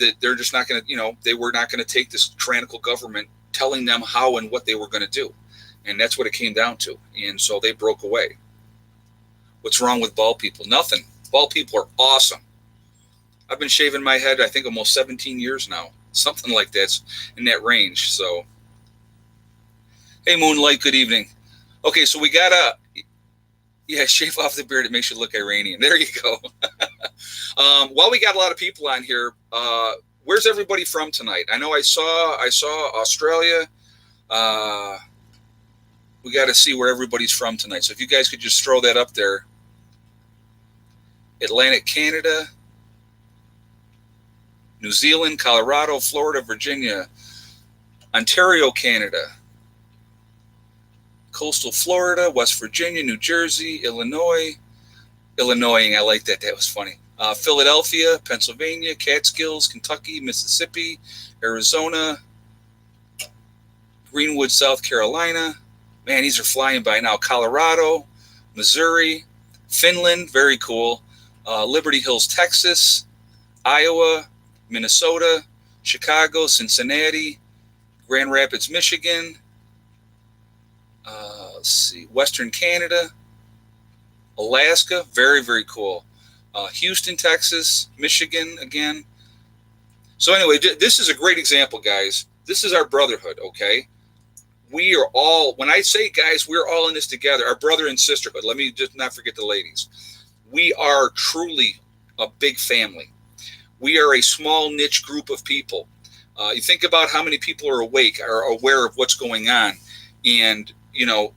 that they're just not going to, they were not going to take this tyrannical government telling them how and what they were going to do. And that's what it came down to. And so they broke away. What's wrong with bald people? Nothing. Bald people are awesome. I've been shaving my head, I think, almost 17 years now. Something like that's in that range. So, hey, Moonlight, good evening. Okay, so we got shave off the beard. It makes you look Iranian. There you go. While we got a lot of people on here, where's everybody from tonight? I know I saw Australia. We got to see where everybody's from tonight. So if you guys could just throw that up there. Atlantic Canada, New Zealand, Colorado, Florida, Virginia, Ontario, Canada, coastal Florida, West Virginia, New Jersey, Illinois, I like that. That was funny. Philadelphia, Pennsylvania, Catskills, Kentucky, Mississippi, Arizona, Greenwood, South Carolina. Man, these are flying by now. Colorado, Missouri, Finland, very cool. Liberty Hills, Texas, Iowa, Minnesota, Chicago, Cincinnati, Grand Rapids, Michigan. Let's see, Western Canada, Alaska, very, very cool. Houston, Texas, Michigan again. So anyway, this is a great example, guys. This is our brotherhood, okay? We are all, when I say guys, we're all in this together, our brother and sisterhood. Let me just not forget the ladies. We are truly a big family. We are a small niche group of people. You think about how many people are awake, are aware of what's going on. And, you know,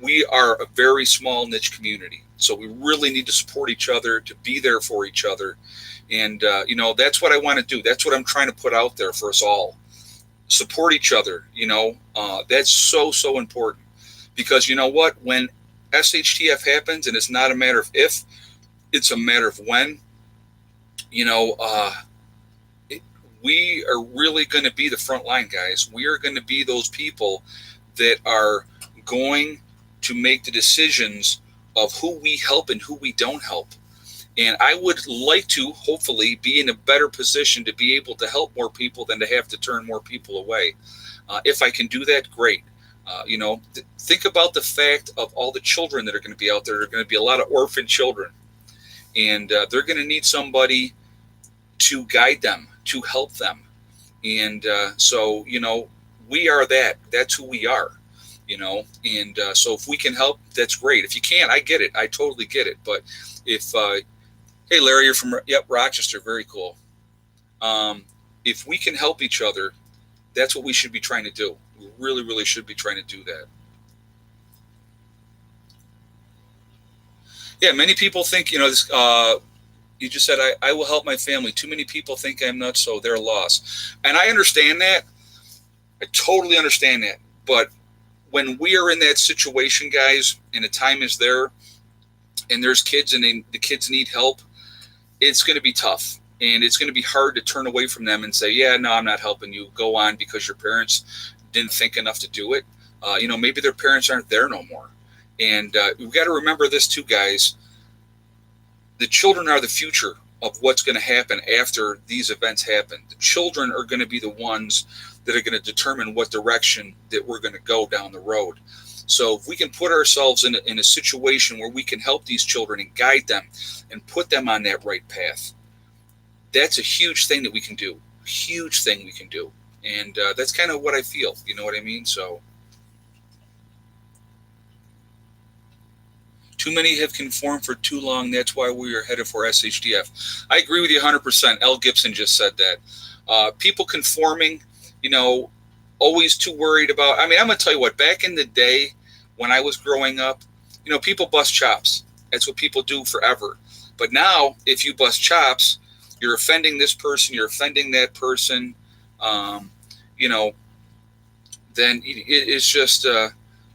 we are a very small niche community. So we really need to support each other, to be there for each other. And, you know, that's what I want to do. That's what I'm trying to put out there for us all. Support each other, you know. That's so, so important. Because you know what? When SHTF happens, and it's not a matter of if, it's a matter of when, you know, we are really going to be the front line, guys. We are going to be those people that are going to make the decisions of who we help and who we don't help. And I would like to, hopefully, be in a better position to be able to help more people than to have to turn more people away. If I can do that, great. You know, think about the fact of all the children that are going to be out there. There are going to be a lot of orphan children. And they're going to need somebody to guide them, to help them. And so, you know, we are that. That's who we are, you know. And so if we can help, that's great. If you can't, I get it. I totally get it. But if, hey, Larry, you're from, yep, Rochester. Very cool. If we can help each other, that's what we should be trying to do. We really, really should be trying to do that. Yeah, many people think, you know, this, you just said, I will help my family. Too many people think I'm nuts, so they're lost. And I understand that. I totally understand that. But when we are in that situation, guys, and the time is there, and there's kids and the kids need help, it's going to be tough. And it's going to be hard to turn away from them and say, yeah, no, I'm not helping you. Go on, because your parents didn't think enough to do it. You know, maybe their parents aren't there no more. And we've got to remember this too, guys. The children are the future of what's going to happen after these events happen. The children are going to be the ones that are going to determine what direction that we're going to go down the road. So if we can put ourselves in a situation where we can help these children and guide them and put them on that right path, that's a huge thing that we can do. Huge thing we can do. And that's kind of what I feel. You know what I mean? So too many have conformed for too long. That's why we are headed for SHTF. I agree with you 100%. L. Gibson just said that. People conforming, you know, always too worried about. I mean, I'm going to tell you what, back in the day when I was growing up, you know, people bust chops. That's what people do forever. But now, if you bust chops, you're offending this person, you're offending that person, you know, then it's just,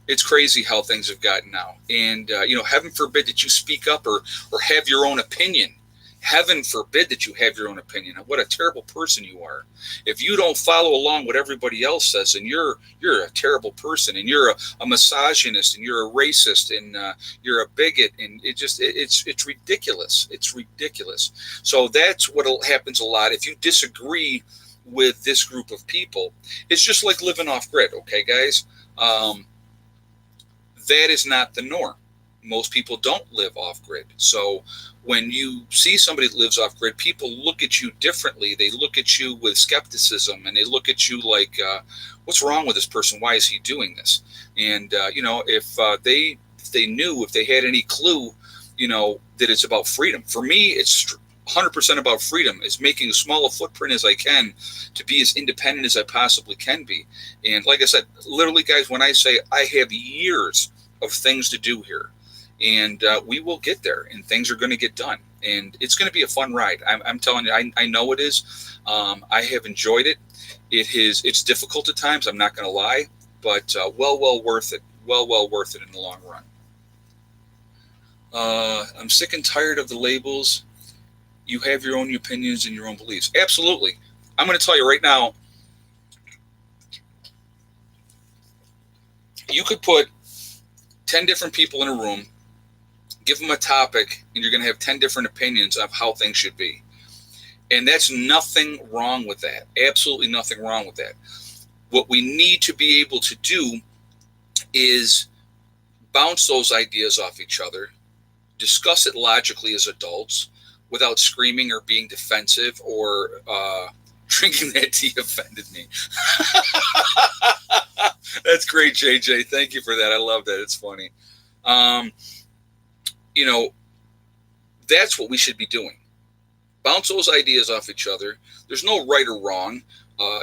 it's crazy how things have gotten now. And, you know, heaven forbid that you speak up or have your own opinion. Heaven forbid that you have your own opinion. What a terrible person you are. If you don't follow along what everybody else says, and you're a terrible person, and you're a misogynist, and you're a racist, and you're a bigot, and it's ridiculous. It's ridiculous. So that's what happens a lot. If you disagree with this group of people, it's just like living off grid. Okay, guys, that is not the norm. Most people don't live off grid. So when you see somebody that lives off grid, people look at you differently. They look at you with skepticism, and they look at you like, what's wrong with this person? Why is he doing this? And, you know, if they knew, if they had any clue, you know, that it's about freedom. For me, it's 100% about freedom, is making as small a footprint as I can to be as independent as I possibly can be. And like I said, literally, guys, when I say I have years of things to do here, and we will get there, and things are going to get done, and it's going to be a fun ride. I'm telling you, I know it is. I have enjoyed it. It's difficult at times, I'm not going to lie, but well worth it. Well worth it in the long run. I'm sick and tired of the labels. You have your own opinions and your own beliefs. Absolutely. I'm going to tell you right now, you could put 10 different people in a room, give them a topic, and you're going to have 10 different opinions of how things should be. And that's nothing wrong with that. Absolutely nothing wrong with that. What we need to be able to do is bounce those ideas off each other, discuss it logically as adults without screaming or being defensive or drinking that tea offended me. That's great, JJ. Thank you for that. I love that. It's funny. You know, that's what we should be doing. Bounce those ideas off each other. There's no right or wrong,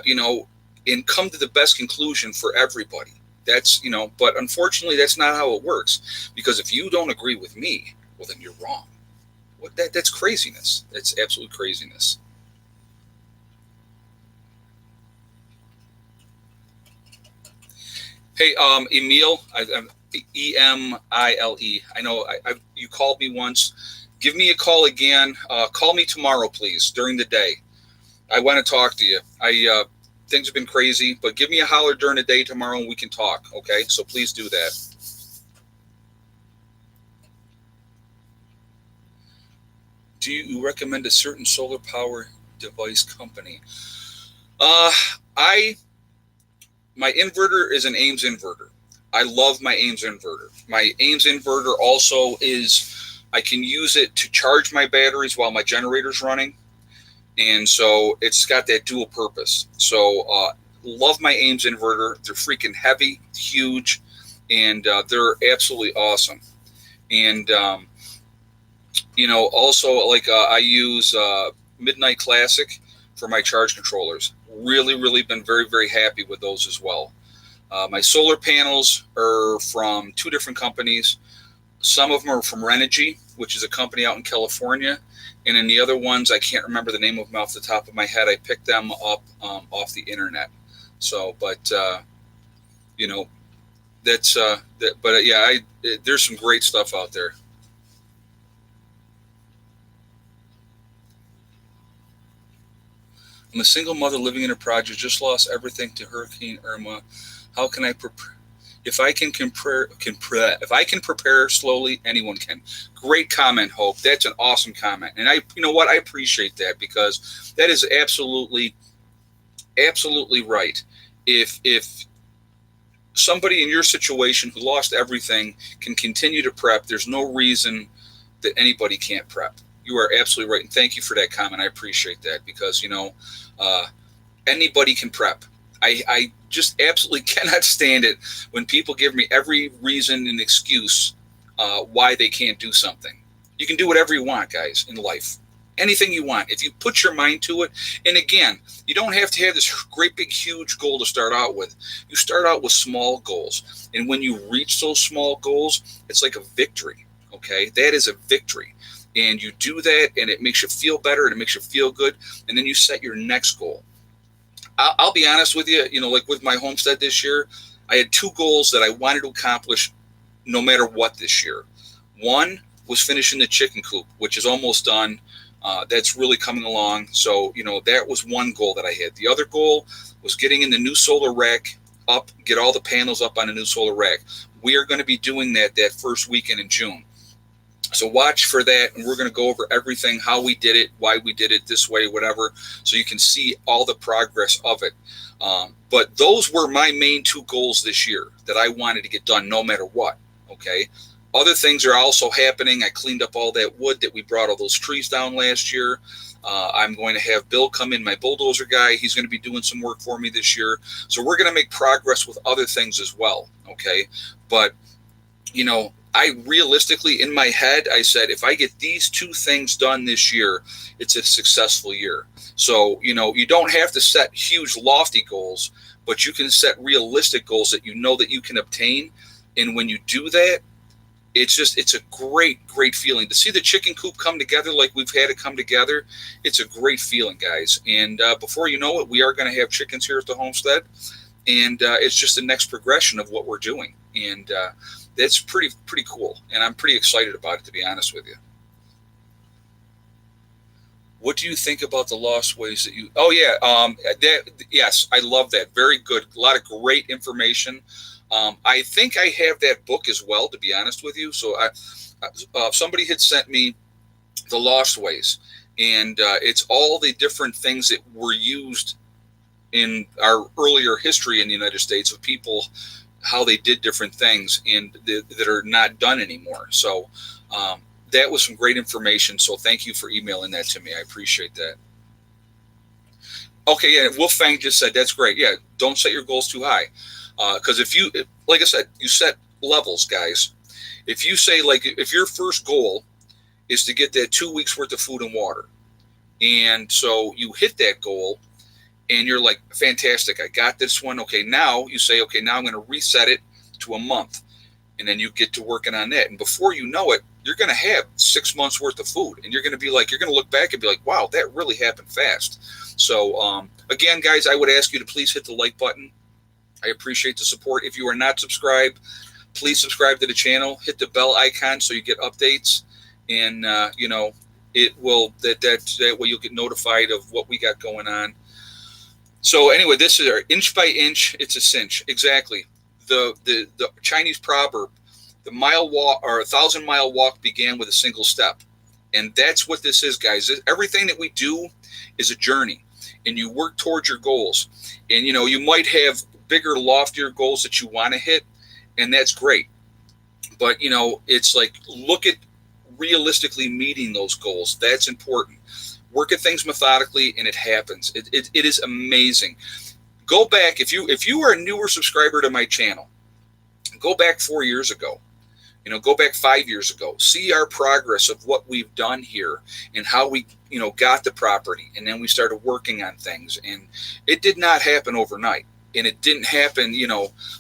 you know, and come to the best conclusion for everybody. That's, you know, but unfortunately, that's not how it works. Because if you don't agree with me, well, then you're wrong. That's craziness. That's absolute craziness. Hey, Emile, Emile. I know you called me once. Give me a call again. Call me tomorrow, please, during the day. I want to talk to you. Things have been crazy, but give me a holler during the day tomorrow and we can talk, okay? So please do that. Do you recommend a certain solar power device company? My inverter is an Ames inverter. I love my Ames inverter. My Ames inverter also is, I can use it to charge my batteries while my generator's running. And so it's got that dual purpose. So love my Ames inverter. They're freaking heavy, huge, and they're absolutely awesome. And, you know, also like I use Midnight Classic for my charge controllers. Really been very, very happy with those as well. My solar panels are from two different companies. Some of them are from Renogy, which is a company out in California. And then the other ones, I can't remember the name of them off the top of my head. I picked them up off the internet. So, but, you know, that's, but yeah, there's some great stuff out there. I'm a single mother living in a project, just lost everything to Hurricane Irma. How can I prepare? If I can prepare slowly, anyone can. Great comment, Hope. That's an awesome comment. And you know what? I appreciate that because that is absolutely right. If somebody in your situation who lost everything can continue to prep, there's no reason that anybody can't prep. You are absolutely right. And thank you for that comment. I appreciate that because, you know, anybody can prep. I just absolutely cannot stand it when people give me every reason and excuse why they can't do something. You can do whatever you want, guys, in life. Anything you want. If you put your mind to it, and again, you don't have to have this great big huge goal to start out with. You start out with small goals. And when you reach those small goals, it's like a victory, okay? That is a victory. And you do that, and it makes you feel better, and it makes you feel good, and then you set your next goal. I'll be honest with you, you know, like with my homestead this year, I had two goals that I wanted to accomplish no matter what this year. One was finishing the chicken coop, which is almost done. That's really coming along. So, you know, that was one goal that I had. The other goal was getting in the new solar rack up, get all the panels up on a new solar rack. We are going to be doing that first weekend in June. So watch for that, and we're going to go over everything, how we did it, why we did it this way, whatever, so you can see all the progress of it. But those were my main two goals this year that I wanted to get done no matter what, okay? Other things are also happening. I cleaned up all that wood that we brought all those trees down last year. I'm going to have Bill come in, my bulldozer guy. He's going to be doing some work for me this year. So we're going to make progress with other things as well, okay? But, you know, I realistically, in my head, I said, if I get these two things done this year, it's a successful year. So, you know, you don't have to set huge, lofty goals, but you can set realistic goals that you know that you can obtain. And when you do that, it's a great feeling to see the chicken coop come together like we've had it come together. It's a great feeling, guys. And before you know it, we are going to have chickens here at the homestead. And it's just the next progression of what we're doing. And that's pretty cool. And I'm pretty excited about it, to be honest with you. What do you think about the lost ways that you... Oh, yeah. Yes, I love that. Very good. A lot of great information. I think I have that book as well, to be honest with you. So somebody had sent me The Lost Ways. And it's all the different things that were used in our earlier history in the United States of people, how they did different things and that are not done anymore. So that was some great information. So thank you for emailing that to me. I appreciate that. Okay, yeah, Wolfgang just said that's great. Yeah, don't set your goals too high, because like I said, you set levels, guys. If you say, like, if your first goal is to get that 2 weeks worth of food and water, and so you hit that goal, and you're like, fantastic, I got this one. Okay, now you say, okay, now I'm going to reset it to a month, and then you get to working on that, and before you know it, you're going to have 6 months worth of food, and you're going to be like, you're going to look back and be like, wow, that really happened fast. So again, guys, I would ask you to please hit the like button. I appreciate the support. If you are not subscribed, please subscribe to the channel. Hit the bell icon so you get updates, and it will that way you'll get notified of what we got going on. So anyway, this is our inch by inch, it's a cinch. Exactly. The Chinese proverb, the 1,000-mile walk began with a single step. And that's what this is, guys. Everything that we do is a journey, and you work towards your goals. And, you might have bigger, loftier goals that you want to hit, and that's great. But, it's like, look at realistically meeting those goals. That's important. Work at things methodically, and it happens. It is amazing. Go back, if you are a newer subscriber to my channel, go back 4 years ago. Go back 5 years ago. See our progress of what we've done here and how we, got the property, and then we started working on things. And it did not happen overnight. And it didn't happen,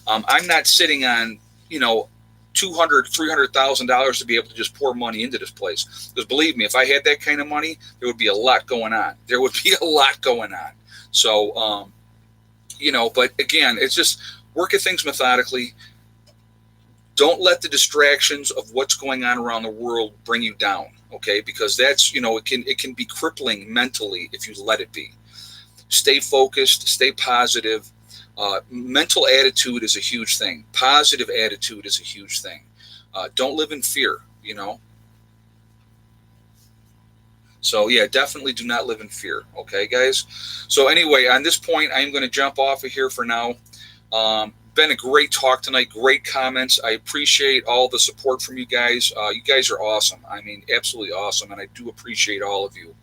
I'm not sitting on, $200,000, $300,000 to be able to just pour money into this place. Because believe me, if I had that kind of money, there would be a lot going on. There would be a lot going on. So, but again, it's just work at things methodically. Don't let the distractions of what's going on around the world bring you down, okay? Because that's, it can be crippling mentally if you let it be. Stay focused, stay positive. Mental attitude is a huge thing. Positive attitude is a huge thing. Don't live in fear, So, yeah, definitely do not live in fear, okay, guys? So, anyway, on this point, I'm going to jump off of here for now. Been a great talk tonight, great comments. I appreciate all the support from you guys. You guys are awesome. I mean, absolutely awesome, and I do appreciate all of you.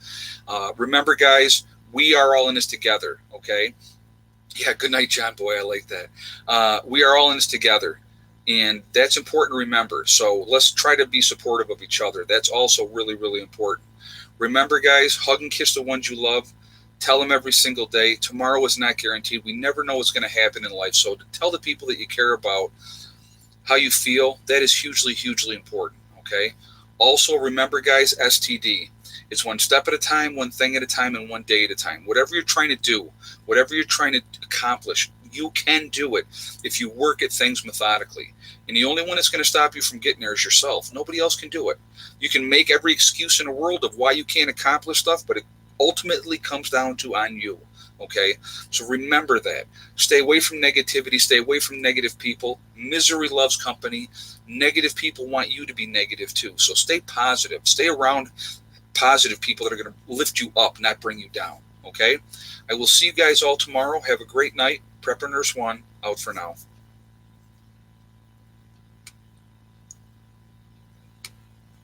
Remember, guys, we are all in this together, okay? Yeah, good night, John Boy. I like that. We are all in this together, and that's important to remember. So let's try to be supportive of each other. That's also really, really important. Remember, guys, hug and kiss the ones you love. Tell them every single day. Tomorrow is not guaranteed. We never know what's going to happen in life. So to tell the people that you care about how you feel, that is hugely, hugely important, okay? Also, remember, guys, STD. It's one step at a time, one thing at a time, and one day at a time. Whatever you're trying to do, whatever you're trying to accomplish, you can do it if you work at things methodically. And the only one that's going to stop you from getting there is yourself. Nobody else can do it. You can make every excuse in the world of why you can't accomplish stuff, but it ultimately comes down to on you, okay? So remember that. Stay away from negativity. Stay away from negative people. Misery loves company. Negative people want you to be negative too. So stay positive. Stay around positive people that are going to lift you up, not bring you down, okay? I will see you guys all tomorrow. Have a great night. Prepper Nurse 1, out for now.